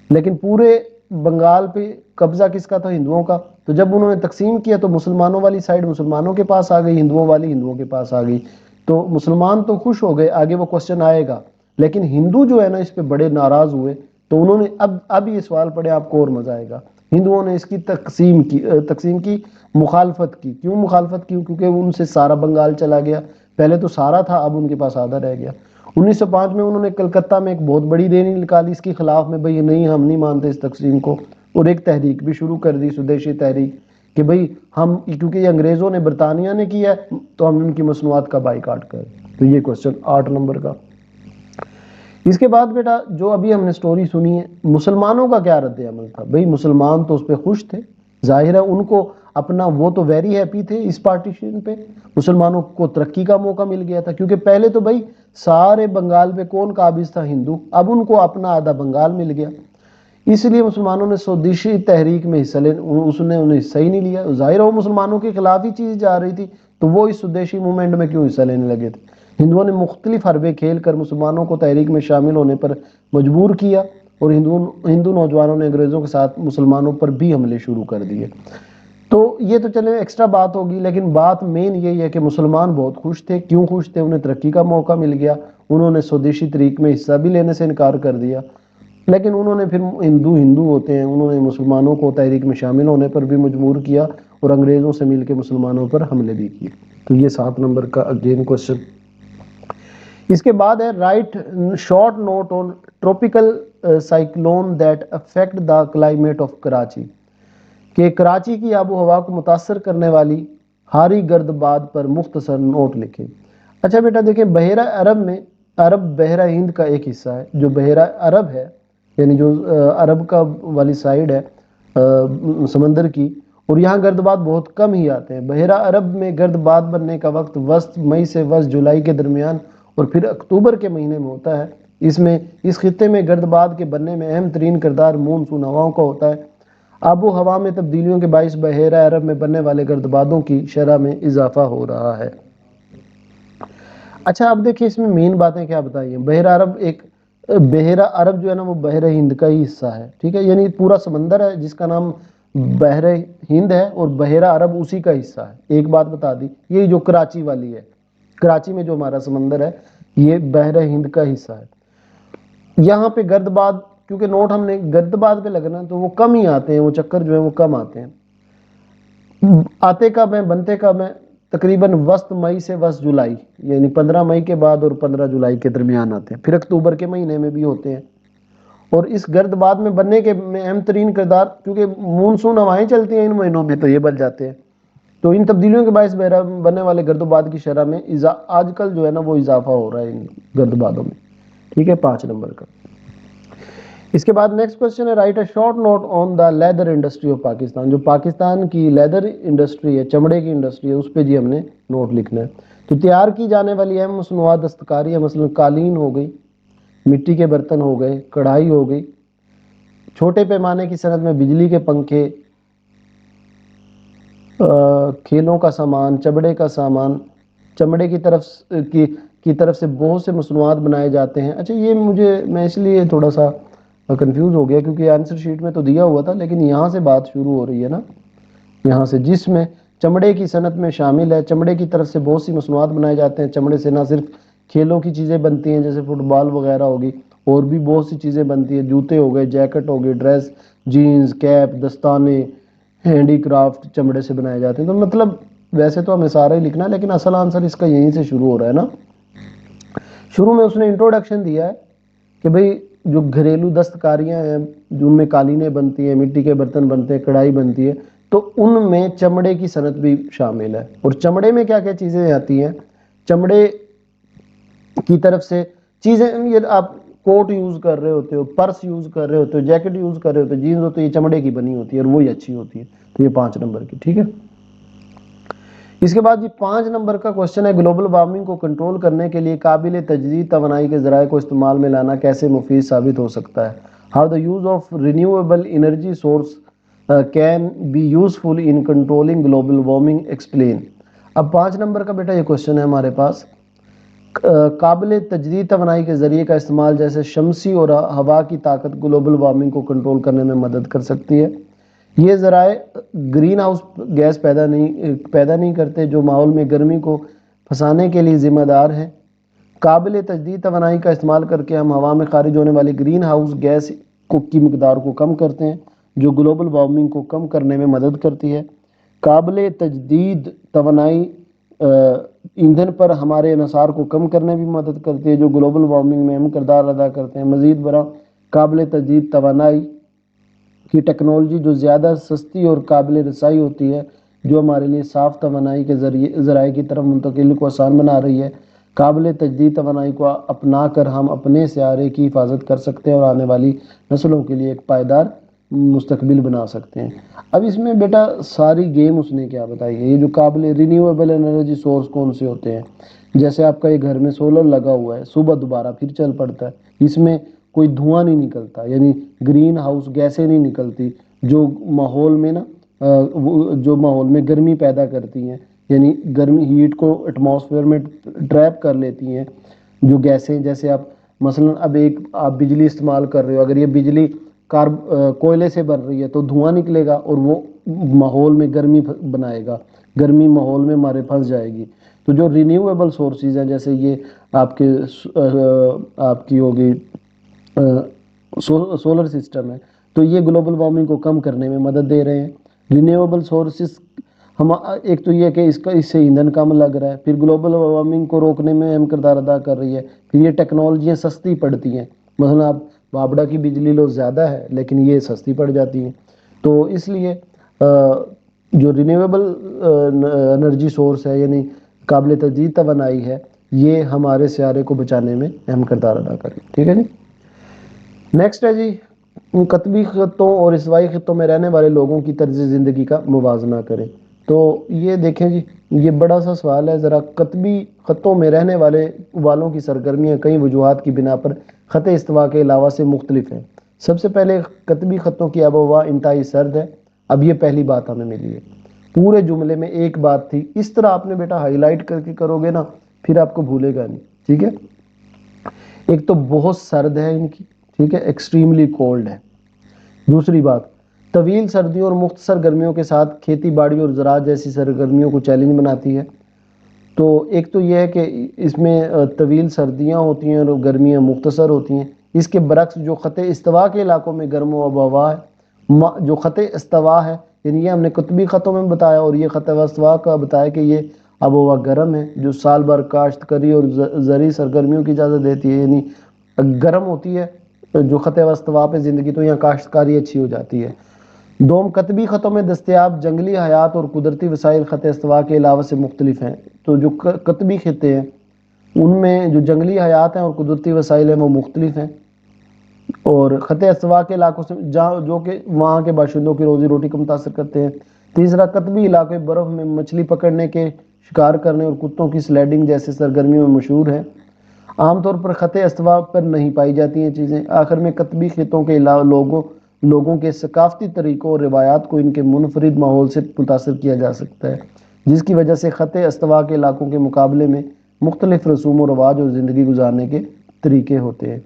لیکن پورے بنگال پہ قبضہ کس کا تھا؟ ہندوؤں کا. تو جب انہوں نے تقسیم کیا تو مسلمانوں والی سائڈ مسلمانوں کے پاس آ گئی، ہندوؤں والی ہندوؤں کے پاس آ گئی. تو مسلمان تو خوش ہو گئے، آگے وہ کوشچن آئے گا، لیکن ہندو جو ہے نا اس پہ بڑے ناراض ہوئے. تو انہوں نے اب یہ سوال پڑھے آپ کو اور مزہ آئے گا. ہندوؤں نے اس کی تقسیم کی مخالفت کی. کیوں مخالفت کی؟ کیونکہ ان سے سارا بنگال چلا گیا. پہلے تو سارا تھا، اب ان کے پاس آدھا رہ گیا. 1905 میں انہوں نے کلکتہ میں ایک بہت بڑی ریلی نکالی اس کے خلاف میں، بھئی نہیں ہم نہیں مانتے اس تقسیم کو، اور ایک تحریک بھی شروع کر دی، سودیشی تحریک، کہ بھئی ہم کیونکہ یہ انگریزوں نے برطانیہ نے کیا ہے تو ہم ان کی مصنوعات کا بائیکاٹ کریں. تو یہ کوشچن 8 نمبر کا. اس کے بعد بیٹا جو ابھی ہم نے سٹوری سنی ہے، مسلمانوں کا کیا رد عمل تھا؟ بھئی مسلمان تو اس پہ خوش تھے، ظاہر ہے ان کو اپنا، وہ تو ویری ہیپی تھے اس پارٹیشن پہ. مسلمانوں کو ترقی کا موقع مل گیا تھا، کیونکہ پہلے تو بھئی سارے بنگال پہ کون قابض تھا؟ ہندو. اب ان کو اپنا آدھا بنگال مل گیا. اس لیے مسلمانوں نے سودیشی تحریک میں حصہ اس نے انہیں حصہ ہی نہیں لیا. ظاہر ہے وہ مسلمانوں کے خلاف ہی چیز جا رہی تھی، تو وہ اس سودیشی موومنٹ میں کیوں حصہ لینے لگے تھے؟ ہندوؤں نے مختلف حربے کھیل کر مسلمانوں کو تحریک میں شامل ہونے پر مجبور کیا، اور ہندو نوجوانوں نے انگریزوں کے ساتھ مسلمانوں پر بھی حملے شروع کر دیے. تو یہ تو چلے ایکسٹرا بات ہوگی، لیکن بات مین یہی ہے کہ مسلمان بہت خوش تھے. کیوں خوش تھے؟ انہیں ترقی کا موقع مل گیا. انہوں نے سودیشی طریق میں حصہ بھی لینے سے انکار کر دیا، لیکن انہوں نے پھر ہندو ہوتے ہیں، انہوں نے مسلمانوں کو تحریک میں شامل ہونے پر بھی مجبور کیا، اور انگریزوں سے مل کے مسلمانوں پر حملے بھی کیے. تو یہ 7 نمبر کا اگین کوشچن. اس کے بعد ہے write short note on tropical cyclone that affect the climate of Karachi. کہ کراچی کی آب و ہوا کو متاثر کرنے والی حاری گرد باد پر مختصر نوٹ لکھیں. اچھا بیٹا دیکھیں، بحیرہ عرب میں، عرب بحیرہ ہند کا ایک حصہ ہے. جو بحیرہ عرب ہے، یعنی جو عرب کا والی سائڈ ہے سمندر کی، اور یہاں گرد باد بہت کم ہی آتے ہیں. بحیرہ عرب میں گرد باد بننے کا وقت وسط مئی سے وسط جولائی کے درمیان اور پھر اکتوبر کے مہینے میں ہوتا ہے. اس خطے میں گرد باد کے بننے میں اہم ترین کردار مونسون ہواؤں کا ہوتا ہے. آب و ہوا میں تبدیلیوں کے باعث بحیرہ عرب میں بننے والے گرد بادوں کی شرح میں اضافہ ہو رہا ہے. اچھا اب دیکھیں اس میں مین باتیں کیا بتائی ہیں. بحیرہ عرب جو ہے نا وہ بحیرہ ہند کا ہی حصہ ہے. ٹھیک ہے، یعنی پورا سمندر ہے جس کا نام بحیرہ ہند ہے، اور بحیرہ عرب اسی کا حصہ ہے. ایک بات بتا دی، یہ جو کراچی والی ہے، کراچی میں جو ہمارا سمندر ہے یہ بحیرہ ہند کا حصہ ہے. یہاں پہ گرد باد، کیونکہ نوٹ ہم نے گرد باد پہ لگنا تو وہ کم ہی آتے ہیں، وہ چکر جو ہے وہ کم آتے ہیں. آتے کب ہیں، بنتے کب ہیں؟ تقریباً وسط مئی سے وسط جولائی، یعنی 15 مئی کے بعد اور 15 جولائی کے درمیان آتے ہیں. پھر اکتوبر کے مہینے میں بھی ہوتے ہیں. اور اس گرد باد میں بننے کے میں اہم ترین کردار، کیونکہ مونسون ہوائیں چلتی ہیں ان مہینوں میں تو یہ بن جاتے ہیں، تو ان تبدیلیوں کے باعث بننے والے گرد و باد کی شرح میں آج کل جو ہے نا وہ اضافہ ہو رہا ہے ان گرد و بادوں میں، ٹھیک ہے، 5 نمبر کا۔ اس کے بعد نیکسٹ کوشچن ہے write a short note on the leather industry of Pakistan, جو پاکستان کی لیدر انڈسٹری ہے، چمڑے کی انڈسٹری ہے، اس پہ جی ہم نے نوٹ لکھنا ہے۔ تو تیار کی جانے والی اہم مصنوعات دستکاری ہے، مثلا قالین ہو گئی، مٹی کے برتن ہو گئے، کڑھائی ہو گئی، چھوٹے پیمانے کی صنعت میں بجلی کے پنکھے، کھیلوں کا سامان، چمڑے کا سامان، چمڑے کی طرف سے بہت سے مصنوعات بنائے جاتے ہیں۔ اچھا یہ میں اس لیے تھوڑا سا کنفیوز ہو گیا کیونکہ آنسر شیٹ میں تو دیا ہوا تھا، لیکن یہاں سے بات شروع ہو رہی ہے نا، یہاں سے، جس میں چمڑے کی صنعت میں شامل ہے، چمڑے کی طرف سے بہت سی مصنوعات بنائے جاتے ہیں۔ چمڑے سے نہ صرف کھیلوں کی چیزیں بنتی ہیں جیسے فٹ بال وغیرہ ہوگی، اور بھی بہت سی چیزیں بنتی ہیں، جوتے ہو گئے، جیکٹ ہو گئے، ڈریس، جینز، کیپ، دستانے، ہینڈی کرافٹ چمڑے سے بنائے جاتے ہیں۔ تو مطلب ویسے تو ہمیں سارا ہی لکھنا ہے، لیکن اصل آنسر اس کا یہیں سے شروع ہو رہا ہے نا۔ شروع میں اس نے انٹروڈکشن دیا ہے کہ بھئی جو گھریلو دستکاریاں ہیں، جو ان میں قالینیں بنتی ہیں، مٹی کے برتن بنتے ہیں، کڑھائی بنتی ہے، تو ان میں چمڑے کی صنعت بھی شامل ہے۔ اور چمڑے میں کیا کیا چیزیں آتی ہیں؟ چمڑے کی طرف سے چیزیں، یہ آپ کوٹ یوز کر رہے ہوتے ہو، پرس یوز کر رہے ہوتے ہو، جیکٹ یوز کر رہے ہوتے ہو، جینز ہوتی ہے، یہ چمڑے کی بنی ہوتی ہے اور وہی اچھی ہوتی ہے۔ تو یہ 5 نمبر کی، ٹھیک ہے۔ اس کے بعد یہ 5 نمبر کا کوشچن ہے گلوبل وارمنگ کو کنٹرول کرنے کے لیے قابل تجدید توانائی کے ذرائع کو استعمال میں لانا کیسے مفید ثابت ہو سکتا ہے؟ How the use of renewable energy source can be useful in controlling global warming, explain. اب 5 نمبر کا بیٹا یہ کوشچن ہے ہمارے پاس، قابل تجدید توانائی کے ذریعے کا استعمال جیسے شمسی اور ہوا کی طاقت گلوبل وارمنگ کو کنٹرول کرنے میں مدد کر سکتی ہے۔ یہ ذرائع گرین ہاؤس گیس پیدا نہیں کرتے جو ماحول میں گرمی کو پھنسانے کے لیے ذمہ دار ہیں۔ قابل تجدید توانائی کا استعمال کر کے ہم ہوا میں خارج ہونے والی گرین ہاؤس گیس کی مقدار کو کم کرتے ہیں جو گلوبل وارمنگ کو کم کرنے میں مدد کرتی ہے۔ قابل تجدید توانائی ایندھن پر ہمارے انحصار کو کم کرنے میں بھی مدد کرتی ہے جو گلوبل وارمنگ میں اہم کردار ادا کرتے ہیں۔ مزید برآں قابل تجدید توانائی کی ٹیکنالوجی جو زیادہ سستی اور قابل رسائی ہوتی ہے، جو ہمارے لیے صاف توانائی کے ذرائع کی طرف منتقلی کو آسان بنا رہی ہے۔ قابل تجدید توانائی کو اپنا کر ہم اپنے سیارے کی حفاظت کر سکتے ہیں اور آنے والی نسلوں کے لیے ایک پائیدار مستقبل بنا سکتے ہیں۔ اب اس میں بیٹا ساری گیم اس نے کیا بتائی ہے، یہ جو قابل رینیویبل انرجی سورس کون سے ہوتے ہیں، جیسے آپ کا یہ گھر میں سولر لگا ہوا ہے، صبح دوبارہ پھر چل پڑتا ہے، اس میں کوئی دھواں نہیں نکلتا، یعنی گرین ہاؤس گیسیں نہیں نکلتی جو ماحول میں گرمی پیدا کرتی ہیں، یعنی گرمی ہیٹ کو ایٹماسفیئر میں ٹریپ کر لیتی ہیں جو گیسیں، جیسے آپ مثلا اب آپ بجلی استعمال کر رہے ہو، اگر یہ بجلی کوئلے سے بن رہی ہے تو دھواں نکلے گا اور وہ ماحول میں گرمی بنائے گا، گرمی ماحول میں ہمارے پھنس جائے گی۔ تو جو رینیویبل سورسز ہیں جیسے یہ آپ کی ہوگی سولر سسٹم ہے، تو یہ گلوبل وارمنگ کو کم کرنے میں مدد دے رہے ہیں۔ رینیویبل سورسز ایک تو یہ کہ اس سے ایندھن کم لگ رہا ہے، پھر گلوبل وارمنگ کو روکنے میں اہم کردار ادا کر رہی ہے، پھر یہ ٹیکنالوجیاں سستی پڑتی ہیں، مثلا آپ بابڑا کی بجلی لو زیادہ ہے لیکن یہ سستی پڑ جاتی ہیں۔ تو اس لیے جو رینیویبل انرجی سورس ہے یعنی قابل تجدید توانائی ہے، یہ ہمارے سیارے کو بچانے میں اہم کردار ادا کرے، ٹھیک ہے جی۔ نیکسٹ ہے جی، قطبی خطوں اور استوائی خطوں میں رہنے والے لوگوں کی طرز زندگی کا موازنہ کریں۔ تو یہ دیکھیں جی، یہ بڑا سا سوال ہے ذرا۔ قطبی خطوں میں رہنے والوں کی سرگرمیاں کئی وجوہات کی بنا پر خط استوا کے علاوہ سے مختلف ہیں۔ سب سے پہلے قطبی خطوں کی آب و ہوا انتہائی سرد ہے۔ اب یہ پہلی بات ہمیں ملی ہے، پورے جملے میں ایک بات تھی، اس طرح آپ نے بیٹا ہائی لائٹ کر کے کرو گے نا پھر آپ کو بھولے گا نہیں، ٹھیک ہے۔ ایک تو بہت سرد ہے ان کی، ٹھیک ہے، ایکسٹریملی کولڈ ہے۔ دوسری بات، طویل سردیوں اور مختصر گرمیوں کے ساتھ کھیتی باڑی اور زراعت جیسی سرگرمیوں کو چیلنج بناتی ہے۔ تو ایک تو یہ ہے کہ اس میں طویل سردیاں ہوتی ہیں اور گرمیاں مختصر ہوتی ہیں۔ اس کے برعکس جو خط استوا کے علاقوں میں گرم و آب و ہوا ہے، جو خط استوا ہے، یعنی یہ ہم نے قطبی خطوں میں بتایا، اور یہ خط استوا کا بتایا کہ یہ آب و ہوا گرم ہے جو سال بھر کاشتکاری اور زرعی سرگرمیوں کی اجازت دیتی ہے، یعنی گرم ہوتی ہے جو خط استوا پہ زندگی، تو یہاں کاشتکاری اچھی ہو جاتی ہے۔ دوم، کتبی خطوں میں دستیاب جنگلی حیات اور قدرتی وسائل خط استوا کے علاوہ سے مختلف ہیں۔ تو جو کتبی خطے ہیں ان میں جو جنگلی حیات ہیں اور قدرتی وسائل ہیں وہ مختلف ہیں، اور خط استوا کے علاقوں سے جو کہ وہاں کے باشندوں کی روزی روٹی کو متاثر کرتے ہیں۔ تیسرا، کتبی علاقے برف میں مچھلی پکڑنے کے، شکار کرنے اور کتوں کی سلیڈنگ جیسے سرگرمیوں میں مشہور ہیں۔ عام طور پر خط استوا پر نہیں پائی جاتی ہیں چیزیں۔ آخر میں، کتبی خطوں کے علاوہ لوگوں کے ثقافتی طریقوں اور روایات کو ان کے منفرد ماحول سے متاثر کیا جا سکتا ہے، جس کی وجہ سے خط استوا کے علاقوں کے مقابلے میں مختلف رسوم و رواج اور زندگی گزارنے کے طریقے ہوتے ہیں۔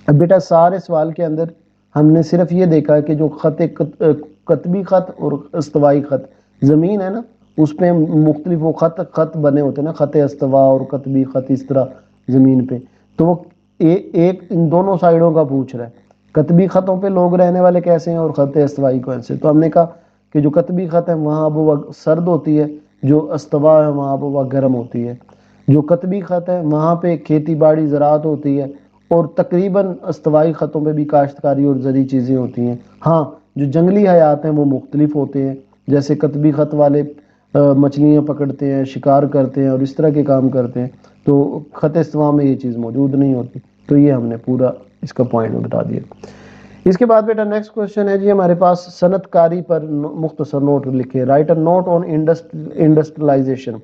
اب بیٹا سارے سوال کے اندر ہم نے صرف یہ دیکھا ہے کہ جو کتبی خط اور استوائی خط زمین ہے نا، اس پہ مختلف وہ خط بنے ہوتے ہیں نا، خط استوا اور کتبی خط، اس طرح زمین پہ، تو وہ ایک ان دونوں سائڈوں کا پوچھ رہا ہے، کتبی خطوں پہ لوگ رہنے والے کیسے ہیں اور خط استوائی کو ایسے۔ تو ہم نے کہا کہ جو کتبی خط ہے وہاں آب و ہوا سرد ہوتی ہے، جو استوا ہے وہاں آب و ہوا گرم ہوتی ہے۔ جو کتبی خط ہے وہاں پہ کھیتی باڑی زراعت ہوتی ہے، اور تقریباً استوائی خطوں پہ بھی کاشتکاری اور زرعی چیزیں ہوتی ہیں۔ ہاں، جو جنگلی حیات ہیں وہ مختلف ہوتے ہیں، جیسے کتبی خط والے مچھلیاں پکڑتے ہیں، شکار کرتے ہیں اور اس طرح کے کام کرتے ہیں، تو خط استوا میں یہ چیز موجود نہیں ہوتی۔ تو یہ ہم نے پورا اس کا پوائنٹ بتا دیا۔ اس کے بعد بیٹا نیکسٹ کوشچن ہے جی ہمارے پاس، صنعت کاری پر مختصر نوٹ لکھے، write a note on industrialization.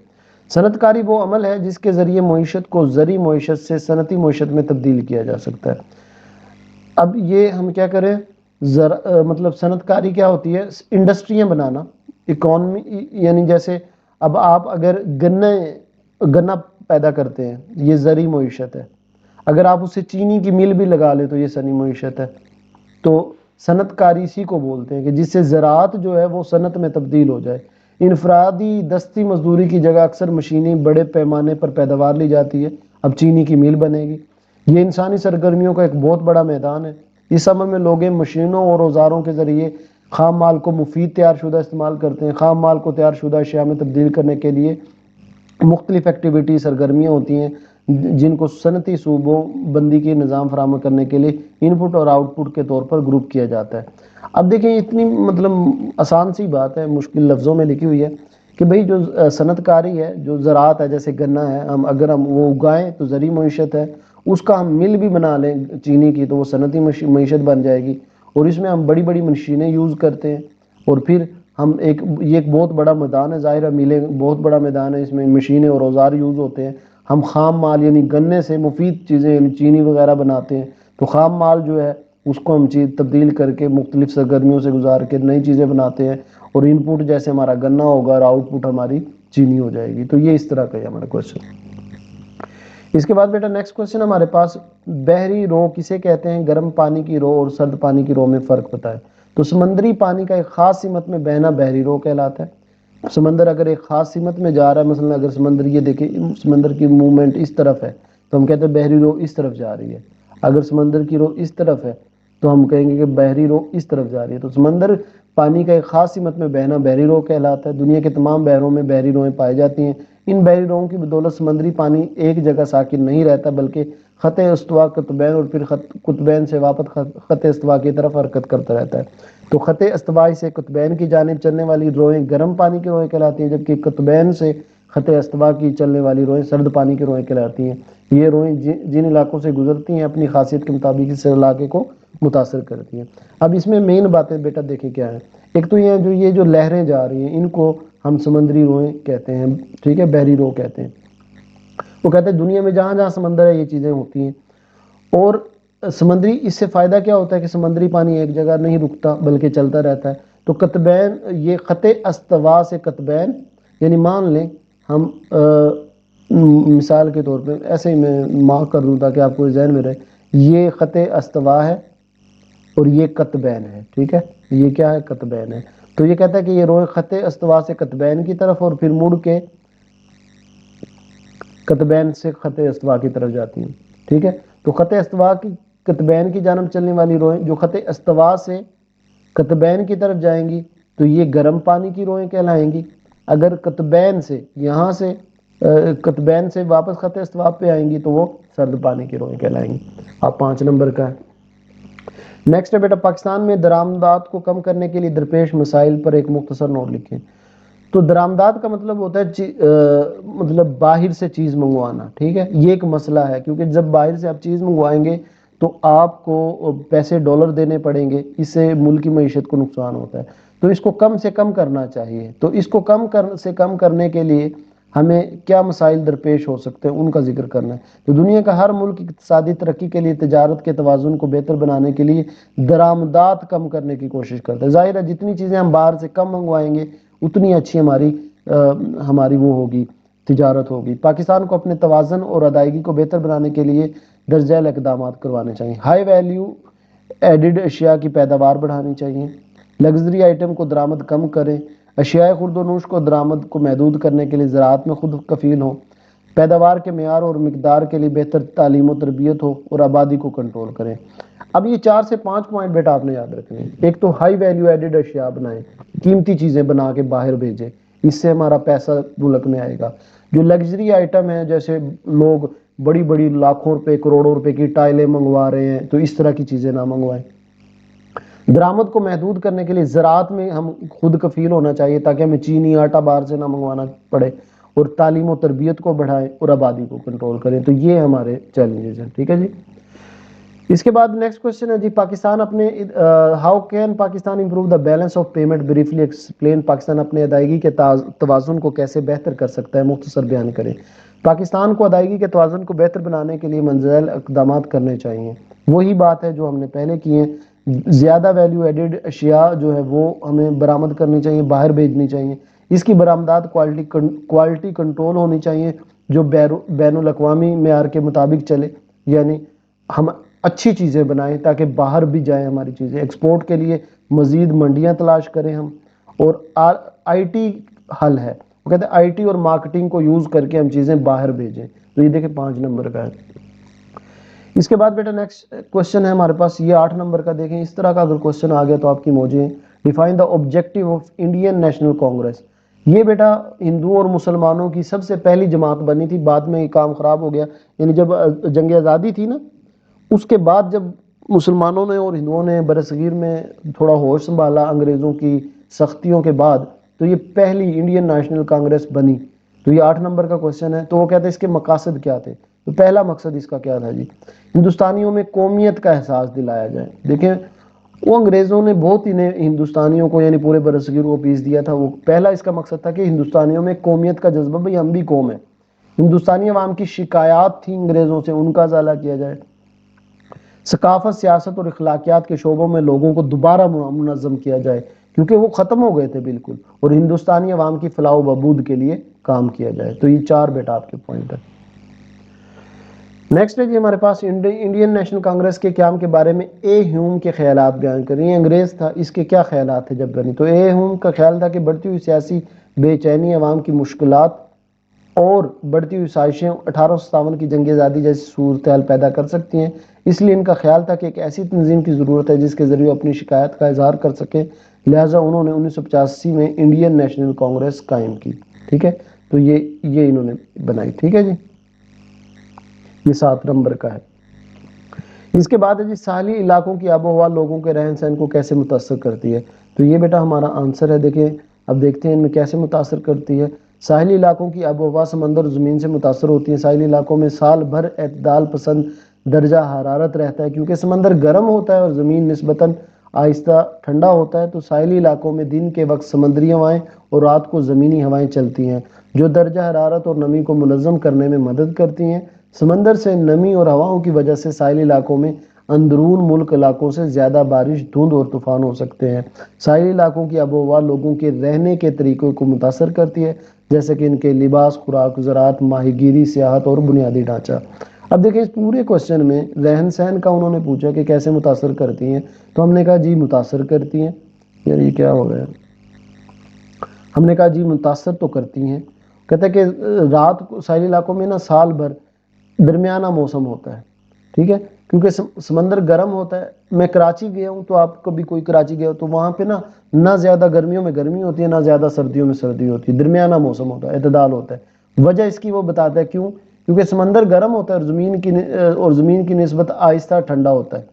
صنعت کاری وہ عمل ہے جس کے ذریعے معیشت کو زرعی معیشت سے صنعتی معیشت میں تبدیل کیا جا سکتا ہے۔ اب یہ ہم کیا کریں، مطلب صنعت کاری کیا ہوتی ہے؟ انڈسٹریاں بنانا، اکانومی، یعنی جیسے اب آپ اگر گنا پیدا کرتے ہیں، یہ زرعی معیشت ہے۔ اگر آپ اسے چینی کی مل بھی لگا لیں تو یہ صنعتی معیشت ہے۔ تو صنعت کاری اسی کو بولتے ہیں کہ جس سے زراعت جو ہے وہ صنعت میں تبدیل ہو جائے۔ انفرادی دستی مزدوری کی جگہ اکثر مشینیں بڑے پیمانے پر پیداوار لی جاتی ہے۔ اب چینی کی میل بنے گی۔ یہ انسانی سرگرمیوں کا ایک بہت بڑا میدان ہے۔ اس عمل میں لوگ مشینوں اور اوزاروں کے ذریعے خام مال کو مفید تیار شدہ استعمال کرتے ہیں۔ خام مال کو تیار شدہ اشیاء میں تبدیل کرنے کے لیے مختلف ایکٹیویٹی سرگرمیاں ہوتی ہیں، جن کو صنعتی صوبوں بندی کے نظام فراہم کرنے کے لیے ان پٹ اور آؤٹ پٹ کے طور پر گروپ کیا جاتا ہے۔ اب دیکھیں اتنی مطلب آسان سی بات ہے، مشکل لفظوں میں لکھی ہوئی ہے کہ بھئی جو صنعت کاری ہے، جو زراعت ہے، جیسے گنا ہے، اگر ہم وہ اگائیں تو زرعی معیشت ہے، اس کا ہم مل بھی بنا لیں چینی کی تو وہ صنعتی معیشت بن جائے گی، اور اس میں ہم بڑی بڑی مشینیں یوز کرتے ہیں، اور پھر ہم یہ ایک بہت بڑا میدان ہے، ظاہر ہے ملیں بہت بڑا میدان ہے، اس میں مشینیں اور اوزار یوز ہوتے ہیں۔ ہم خام مال یعنی گنے سے مفید چیزیں یعنی چینی وغیرہ بناتے ہیں، تو خام مال جو ہے اس کو ہم تبدیل کر کے مختلف سرگرمیوں سے گزار کے نئی چیزیں بناتے ہیں، اور ان پٹ جیسے ہمارا گنا ہوگا اور آؤٹ پٹ ہماری چینی ہو جائے گی۔ تو یہ اس طرح کا ہے ہمارا کوشچن۔ اس کے بعد بیٹا نیکسٹ کوشچن ہمارے پاس، بحری رو کسے کہتے ہیں؟ گرم پانی کی رو اور سرد پانی کی رو میں فرق بتائے۔ تو سمندری پانی کا ایک خاص سمت میں بہنا بحری رو کہلاتا ہے۔ سمندر اگر ایک خاص سمت میں جا رہا ہے، مثلا اگر سمندر یہ دیکھیں سمندر کی موومنٹ اس طرف ہے تو ہم کہتے ہیں بحری رو اس طرف جا رہی ہے۔ اگر سمندر کی رو اس طرف ہے تو ہم کہیں گے کہ بحری رو اس طرف جا رہی ہے۔ تو سمندر پانی کا ایک خاص سمت میں بہنا بحری رو کہلاتا ہے۔ دنیا کے تمام بحروں میں بحری روئیں پائی جاتی ہیں۔ ان بحری روؤں کی بدولت سمندری پانی ایک جگہ ساکن نہیں رہتا، بلکہ خط استوا قطبین اور پھر قطبین سے واپس خط استوا کی طرف حرکت کرتا رہتا ہے۔ تو خط استوائی سے قطبین کی جانب چلنے والی روئیں گرم پانی کی روئیں کہلاتی ہیں، جبکہ قطبین سے خط استوا کی چلنے والی روئیں سرد پانی کی روئیں کہلاتی ہیں۔ یہ روئیں جن علاقوں سے گزرتی ہیں اپنی خاصیت کے مطابق اس علاقے کو متاثر کرتی ہیں۔ اب اس میں مین باتیں بیٹا دیکھیں کیا ہیں۔ ایک تو یہ جو لہریں جا رہی ہیں ان کو ہم سمندری روئیں کہتے ہیں، ٹھیک ہے، بحری رو کہتے ہیں۔ وہ کہتے ہیں دنیا میں جہاں جہاں سمندر ہے یہ چیزیں ہوتی ہیں، اور سمندری اس سے فائدہ کیا ہوتا ہے کہ سمندری پانی ایک جگہ نہیں رکتا بلکہ چلتا رہتا ہے۔ تو قطبین، یہ خط استوا سے قطبین، یعنی مان لیں ہم مثال کے طور پہ ایسے ہی میں مارک کر دوں تاکہ آپ کو ذہن میں رہے، یہ خط استوا ہے اور یہ قطبین ہے، ٹھیک ہے، یہ کیا ہے؟ قطبین ہے۔ تو یہ کہتا ہے کہ یہ روئیں خط استوا سے قطبین کی طرف اور پھر مڑ کے قطبین سے خط استوا کی طرف جاتی ہیں، ٹھیک ہے۔ تو خط استوا کی قطبین کی جانب چلنے والی روئیں جو خط استوا سے قطبین کی طرف جائیں گی تو یہ گرم پانی کی روئیں کہلائیں گی۔ اگر قطبین سے یہاں سے واپس خط استوا پہ آئیں گی تو وہ سرد پانی کی روئیں کہلائیں گی۔ اب 5 نمبر کا ہے، نیکسٹ ہے بیٹا پاکستان میں درآمدات کو کم کرنے کے لیے درپیش مسائل پر ایک مختصر نوٹ لکھیں. تو درآمدات کا مطلب ہوتا ہے مطلب باہر سے چیز منگوانا. ٹھیک ہے, یہ ایک مسئلہ ہے کیونکہ جب باہر سے آپ چیز منگوائیں گے تو آپ کو پیسے ڈالر دینے پڑیں گے, اس سے ملک کی معیشت کو نقصان ہوتا ہے. تو اس کو کم سے کم کرنا چاہیے. تو اس کو کم کرنے کے لیے ہمیں کیا مسائل درپیش ہو سکتے ہیں ان کا ذکر کرنا ہے. تو دنیا کا ہر ملک اقتصادی ترقی کے لیے تجارت کے توازن کو بہتر بنانے کے لیے درآمدات کم کرنے کی کوشش کرتا ہے. ظاہر ہے جتنی چیزیں ہم باہر سے کم منگوائیں گے اتنی اچھی ہماری وہ ہوگی, تجارت ہوگی. پاکستان کو اپنے توازن اور ادائیگی کو بہتر بنانے کے لیے درج ذیل اقدامات کروانے چاہیے. ہائی ویلیو ایڈڈ اشیاء کی پیداوار بڑھانی چاہیے. لگژری آئٹم کو درآمد کم کریں. اشیاء خرد و نوش کو درآمد کو محدود کرنے کے لیے زراعت میں خود کفیل ہوں. پیداوار کے معیار اور مقدار کے لیے بہتر تعلیم و تربیت ہو اور آبادی کو کنٹرول کریں. اب یہ 4 سے 5 پوائنٹ بیٹا آپ نے یاد رکھنے ہیں. ایک تو ہائی ویلیو ایڈڈ اشیاء بنائیں, قیمتی چیزیں بنا کے باہر بھیجیں, اس سے ہمارا پیسہ ملک میں آئے گا. جو لگژری آئٹم ہیں جیسے لوگ بڑی بڑی لاکھوں روپے کروڑوں روپے کی ٹائلیں منگوا رہے ہیں, تو اس طرح کی چیزیں نہ منگوائیں. درآمد کو محدود کرنے کے لیے زراعت میں ہم خود کفیل ہونا چاہیے تاکہ ہمیں چینی آٹا باہر سے نہ منگوانا پڑے, اور تعلیم و تربیت کو بڑھائیں اور آبادی کو کنٹرول کریں. تو یہ ہمارے چیلنجز ہیں. ٹھیک ہے جی. اس کے بعد نیکسٹ کوشچن ہے جی, پاکستان اپنے how can Pakistan improve the balance of payment briefly explain. Pakistan اپنے ادائیگی کے توازن کو کیسے بہتر کر سکتا ہے, مختصر بیان کریں. پاکستان کو ادائیگی کے توازن کو بہتر بنانے کے لیے منزل اقدامات کرنے چاہیے. وہی بات ہے جو ہم نے پہلے کی ہے. زیادہ ویلیو ایڈڈ اشیاء جو ہے وہ ہمیں برآمد کرنی چاہیے, باہر بھیجنی چاہیے. اس کی برآمدات کوالٹی کنٹرول ہونی چاہیے جو بین الاقوامی معیار کے مطابق چلے. یعنی ہم اچھی چیزیں بنائیں تاکہ باہر بھی جائیں ہماری چیزیں. ایکسپورٹ کے لیے مزید منڈیاں تلاش کریں ہم. اور آئی ٹی حل ہے, وہ کہتے ہیں آئی ٹی اور مارکیٹنگ کو یوز کر کے ہم چیزیں باہر بھیجیں. تو یہ دیکھیں 5 نمبر کا ہے. اس کے بعد بیٹا نیکسٹ کوشچن ہے ہمارے پاس یہ 8 نمبر کا. دیکھیں اس طرح کا اگر کوشچن آ گیا تو آپ کی موجیں. Define the objective of Indian National Congress. یہ بیٹا ہندوؤں اور مسلمانوں کی سب سے پہلی جماعت بنی تھی, بعد میں یہ کام خراب ہو گیا. یعنی جب جنگ آزادی تھی نا, اس کے بعد جب مسلمانوں نے اور ہندوؤں نے برصغیر میں تھوڑا ہوش سنبھالا انگریزوں کی سختیوں کے بعد, تو یہ پہلی انڈین نیشنل کانگریس بنی. تو یہ 8 نمبر کا کوشچن ہے. تو وہ کہتے ہیں اس کے مقاصد کیا تھے. تو پہلا مقصد اس کا کیا تھا جی, ہندوستانیوں میں قومیت کا احساس دلایا جائے. دیکھیں وہ انگریزوں نے بہت انہیں ہندوستانیوں کو یعنی پورے برصغیر کو پیس دیا تھا. وہ پہلا اس کا مقصد تھا کہ ہندوستانیوں میں قومیت کا جذبہ, بھئی ہم بھی قوم ہیں. ہندوستانی عوام کی شکایات تھیں انگریزوں سے, ان کا ازالہ کیا جائے. ثقافت, سیاست اور اخلاقیات کے شعبوں میں لوگوں کو دوبارہ منظم کیا جائے کیونکہ وہ ختم ہو گئے تھے بالکل, اور ہندوستانی عوام کی فلاح و بہبود کے لیے کام کیا جائے. تو یہ 4 بیٹا آپ کے پوائنٹ ہے. نیکسٹ ہے جی ہمارے پاس انڈین نیشنل کانگریس کے قیام کے بارے میں اے ہیوم کے خیالات بیان کریں. یہ انگریز تھا, اس کے کیا خیالات تھے جب بنی. تو اے ہیوم کا خیال تھا کہ بڑھتی ہوئی سیاسی بے چینی, عوام کی مشکلات اور بڑھتی ہوئی سازشیں 1857 کی جنگ آزادی جیسی صورتحال پیدا کر سکتی ہیں. اس لیے ان کا خیال تھا کہ ایک ایسی تنظیم کی ضرورت ہے جس کے ذریعے وہ اپنی شکایت کا اظہار کر سکیں. لہٰذا انہوں نے 1985 میں انڈین نیشنل کانگریس قائم کی. ٹھیک ہے, تو یہ انہوں نے بنائی. ٹھیک ہے جی, یہ 7 نمبر کا ہے. اس کے بعد ہے جی ساحلی علاقوں کی آب و ہوا لوگوں کے رہن سہن کو کیسے متاثر کرتی ہے. تو یہ بیٹا ہمارا آنسر ہے. دیکھیں اب دیکھتے ہیں ان میں کیسے متاثر کرتی ہے. ساحلی علاقوں کی آب و ہوا سمندر اور زمین سے متاثر ہوتی ہیں. ساحلی علاقوں میں سال بھر اعتدال پسند درجہ حرارت رہتا ہے کیونکہ سمندر گرم ہوتا ہے اور زمین نسبتاً آہستہ ٹھنڈا ہوتا ہے. تو ساحلی علاقوں میں دن کے وقت سمندری ہوائیں اور رات کو زمینی ہوائیں چلتی ہیں جو درجہ حرارت اور نمی کو منظم کرنے میں مدد کرتی ہیں. سمندر سے نمی اور ہواؤں کی وجہ سے ساحلی علاقوں میں اندرون ملک علاقوں سے زیادہ بارش, دھند اور طوفان ہو سکتے ہیں. ساحلی علاقوں کی آب و ہوا لوگوں کے رہنے کے طریقوں کو متاثر کرتی ہے جیسے کہ ان کے لباس, خوراک, زراعت, ماہی گیری, سیاحت اور بنیادی ڈھانچہ. اب دیکھیں اس پورے کوشچن میں رہن سہن کا انہوں نے پوچھا کہ کیسے متاثر کرتی ہیں. تو ہم نے کہا جی متاثر کرتی ہیں. یار یہ کیا ہو رہا ہے, ہم نے کہا جی متاثر تو کرتی ہیں. کہتا ہے کہ رات کو ساحلی علاقوں میں نا سال بھر درمیانہ موسم ہوتا ہے. ٹھیک ہے, کیونکہ سمندر گرم ہوتا ہے. میں کراچی گیا ہوں, تو آپ کبھی کوئی کراچی گیا ہو تو وہاں پہ نا نہ زیادہ گرمیوں میں گرمی ہوتی ہے نہ زیادہ سردیوں میں سردی ہوتی ہے, درمیانہ موسم ہوتا ہے, اعتدال ہوتا ہے. وجہ اس کی وہ بتاتا ہے کیوں, کیونکہ سمندر گرم ہوتا ہے اور زمین کی نسبت آہستہ ٹھنڈا ہوتا ہے.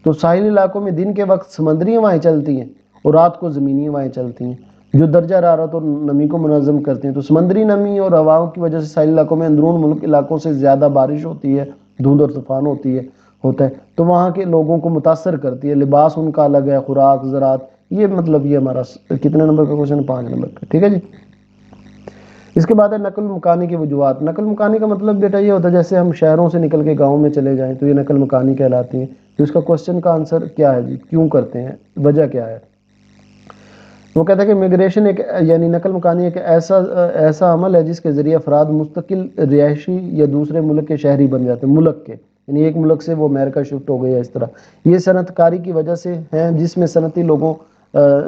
تو ساحلی علاقوں میں دن کے وقت سمندری ہوائیں چلتی ہیں اور رات کو زمینی ہوائیں چلتی ہیں جو درجہ حرارت اور نمی کو منظم کرتے ہیں. تو سمندری نمی اور ہواؤں کی وجہ سے ساحلی علاقوں میں اندرون ملک علاقوں سے زیادہ بارش ہوتی ہے, دھند اور طوفان ہوتا ہے. تو وہاں کے لوگوں کو متاثر کرتی ہے. لباس ان کا الگ ہے, خوراک, زراعت, یہ مطلب یہ ہمارا کتنے نمبر کا کوشچن ہے؟ 5 نمبر کا. ٹھیک ہے جی. اس کے بعد ہے نقل مکانی کی وجوہات. نقل مکانی کا مطلب بیٹا یہ ہوتا ہے جیسے ہم شہروں سے نکل کے گاؤں میں چلے جائیں تو یہ نقل مکانی کہلاتی ہیں. تو اس کا کوشچن کا آنسر کیا ہے جی؟ کیوں کرتے ہیں, وجہ کیا ہے؟ وہ کہتا ہے کہ میگریشن ایک یعنی نقل مکانی ایک ایسا عمل ہے جس کے ذریعے افراد مستقل رہائشی یا دوسرے ملک کے شہری بن جاتے ہیں. ملک کے یعنی ایک ملک سے وہ امریکہ شفٹ ہو گئی ہے, اس طرح. یہ صنعت کاری کی وجہ سے ہیں جس میں صنعتی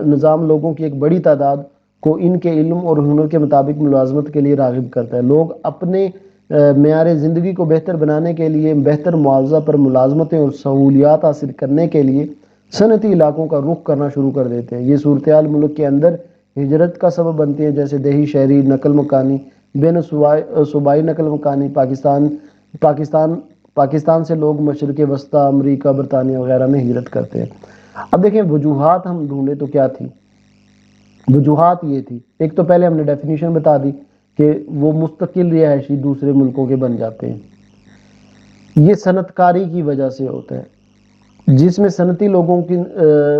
نظام لوگوں کی ایک بڑی تعداد کو ان کے علم اور ہنر کے مطابق ملازمت کے لیے راغب کرتا ہے. لوگ اپنے معیار زندگی کو بہتر بنانے کے لیے بہتر معاوضہ پر ملازمتیں اور سہولیات حاصل کرنے کے لیے صنعتی علاقوں کا رخ کرنا شروع کر دیتے ہیں. یہ صورتحال ملک کے اندر ہجرت کا سبب بنتی ہے جیسے دیہی شہری نقل مکانی, بین صوبائی نقل مکانی. پاکستان سے لوگ مشرق وسطیٰ, امریکہ, برطانیہ وغیرہ میں ہجرت کرتے ہیں. اب دیکھیں وجوہات ہم ڈھونڈے تو کیا تھی؟ وجوہات یہ تھی, ایک تو پہلے ہم نے ڈیفینیشن بتا دی کہ وہ مستقل رہائشی دوسرے ملکوں کے بن جاتے ہیں. یہ صنعت کاری کی وجہ سے ہوتا ہے جس میں صنعتی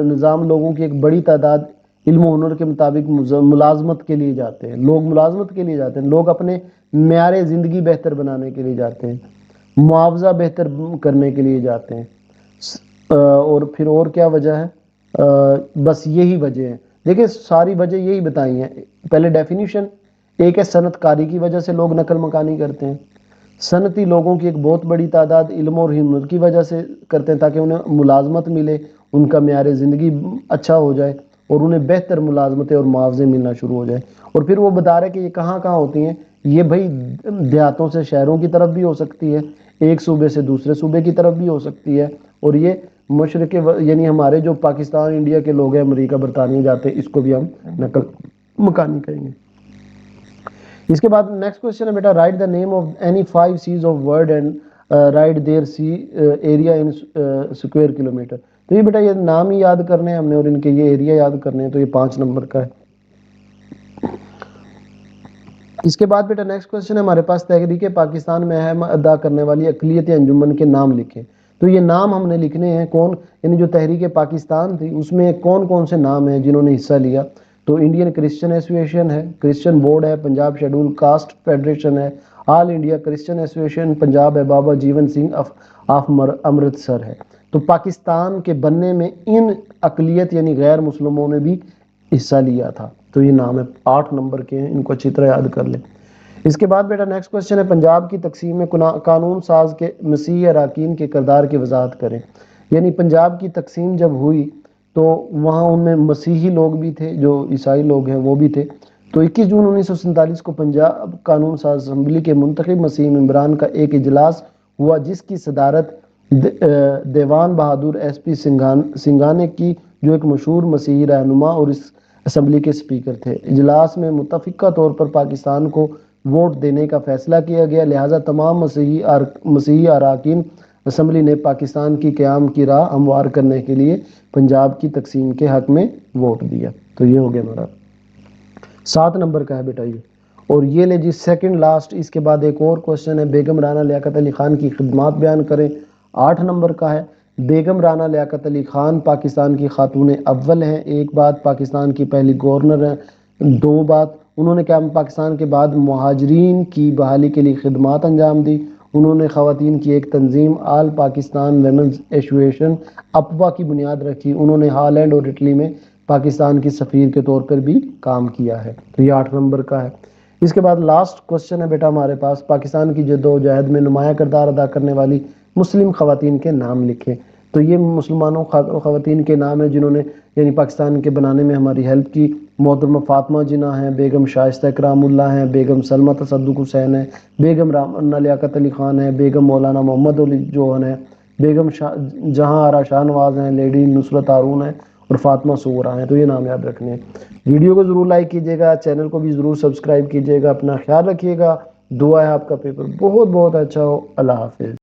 نظام لوگوں کی ایک بڑی تعداد علم و ہنر کے مطابق ملازمت کے لیے جاتے ہیں. لوگ ملازمت کے لیے جاتے ہیں. لوگ اپنے معیار زندگی بہتر بنانے کے لیے جاتے ہیں, معاوضہ بہتر کرنے کے لیے جاتے ہیں. اور پھر اور کیا وجہ ہے؟ بس یہی وجہ ہے. دیکھیں ساری وجہ یہی بتائی ہیں. پہلے ڈیفینیشن, ایک ہے صنعت کاری کی وجہ سے لوگ نقل مکانی کرتے ہیں. صنعتی لوگوں کی ایک بہت بڑی تعداد علم اور ہنر کی وجہ سے کرتے ہیں تاکہ انہیں ملازمت ملے, ان کا معیار زندگی اچھا ہو جائے اور انہیں بہتر ملازمتیں اور معاوضے ملنا شروع ہو جائے. اور پھر وہ بتا رہے کہ یہ کہاں کہاں ہوتی ہیں. یہ بھائی دیہاتوں سے شہروں کی طرف بھی ہو سکتی ہے, ایک صوبے سے دوسرے صوبے کی طرف بھی ہو سکتی ہے, اور یہ مشرق یعنی ہمارے جو پاکستان انڈیا کے لوگ ہیں امریکہ برطانیہ جاتے ہیں, اس کو بھی ہم نقل مکانی کہیں گے. اس کے بعد نیکسٹ کوشچن ہے بیٹا, write the name of any 5 seas of world and write their sea area in square kilometre. تو یہ بیٹا یہ نام ہی یاد کرنے ہیں ہم نے اور ان کے یہ ایریا یاد کرنے ہیں. تو یہ 5 نمبر کا ہے. اس کے بعد بیٹا نیکسٹ کوشچن ہے ہمارے پاس, تحریک پاکستان میں اہم ادا کرنے والی اقلیت انجمن کے نام لکھیں. تو یہ نام ہم نے لکھنے ہیں کون, یعنی جو تحریک پاکستان تھی اس میں کون کون سے نام ہیں جنہوں نے حصہ لیا. تو انڈین کرسچن ایسوسیشن ہے, کرسچن بورڈ ہے, پنجاب شیڈول کاسٹ فیڈریشن ہے, آل انڈیا کرسچن ایسوسیشن پنجاب ہے, بابا جیون سنگھ آف امرتسر ہے. تو پاکستان کے بننے میں ان اقلیت یعنی غیر مسلموں نے بھی حصہ لیا تھا. تو یہ نام ہے 8 نمبر کے ہیں, ان کو اچھی طرح یاد کر لیں. اس کے بعد بیٹا نیکسٹ کوشچن ہے, پنجاب کی تقسیم میں قانون ساز کے مسیحی اراکین کے کردار کی وضاحت کریں. یعنی پنجاب کی تقسیم جب ہوئی تو وہاں ان میں مسیحی لوگ بھی تھے, جو عیسائی لوگ ہیں وہ بھی تھے. تو 21 جون 1947 کو پنجاب قانون ساز اسمبلی کے منتخب مسیحی ممبران کا ایک اجلاس ہوا جس کی صدارت دیوان بہادر ایس پی سنگھانے کی, جو ایک مشہور مسیحی رہنما اور اس اسمبلی کے سپیکر تھے. اجلاس میں متفقہ طور پر پاکستان کو ووٹ دینے کا فیصلہ کیا گیا, لہٰذا تمام مسیحی اراکین اسمبلی نے پاکستان کی قیام کی راہ ہموار کرنے کے لیے پنجاب کی تقسیم کے حق میں ووٹ دیا. تو یہ ہو گیا ہمارا 7 نمبر کا ہے بیٹا یہ. اور یہ لے جی سیکنڈ لاسٹ. اس کے بعد ایک اور کوشچن ہے, بیگم رانا لیاقت علی خان کی خدمات بیان کریں. 8 نمبر کا ہے. بیگم رانا لیاقت علی خان پاکستان کی خاتون اول ہیں. ایک بات, پاکستان کی پہلی گورنر ہیں. 2 بات, انہوں نے قیام پاکستان کے بعد مہاجرین کی بحالی کے لیے خدمات انجام دی. انہوں نے خواتین کی ایک تنظیم آل پاکستان ویمنز ایسوسیشن اپوا کی بنیاد رکھی. انہوں نے ہالینڈ اور اٹلی میں پاکستان کی سفیر کے طور پر بھی کام کیا ہے. تو یہ 8 نمبر کا ہے. اس کے بعد لاسٹ کوشچن ہے بیٹا ہمارے پاس, پاکستان کی جدوجہد میں نمایاں کردار ادا کرنے والی مسلم خواتین کے نام لکھیں. تو یہ مسلمانوں خواتین کے نام ہیں جنہوں نے یعنی پاکستان کے بنانے میں ہماری ہیلپ کی. محترمہ فاطمہ جناح ہیں, بیگم شائستہ اکرام اللہ ہیں, بیگم سلمہ تصدق حسین ہیں, بیگم رانا لیاقت علی خان ہیں, بیگم مولانا محمد علی جوہن ہیں, بیگم جہاں آرا شاہ نواز ہیں, لیڈی نصرت ہارون ہیں اور فاطمہ صغرا ہیں. تو یہ نام یاد رکھنے ہیں. ویڈیو کو ضرور لائک کیجیے گا, چینل کو بھی ضرور سبسکرائب کیجیے گا. اپنا خیال رکھیے گا. دعا ہے آپ کا پیپر بہت بہت اچھا ہو. اللہ حافظ.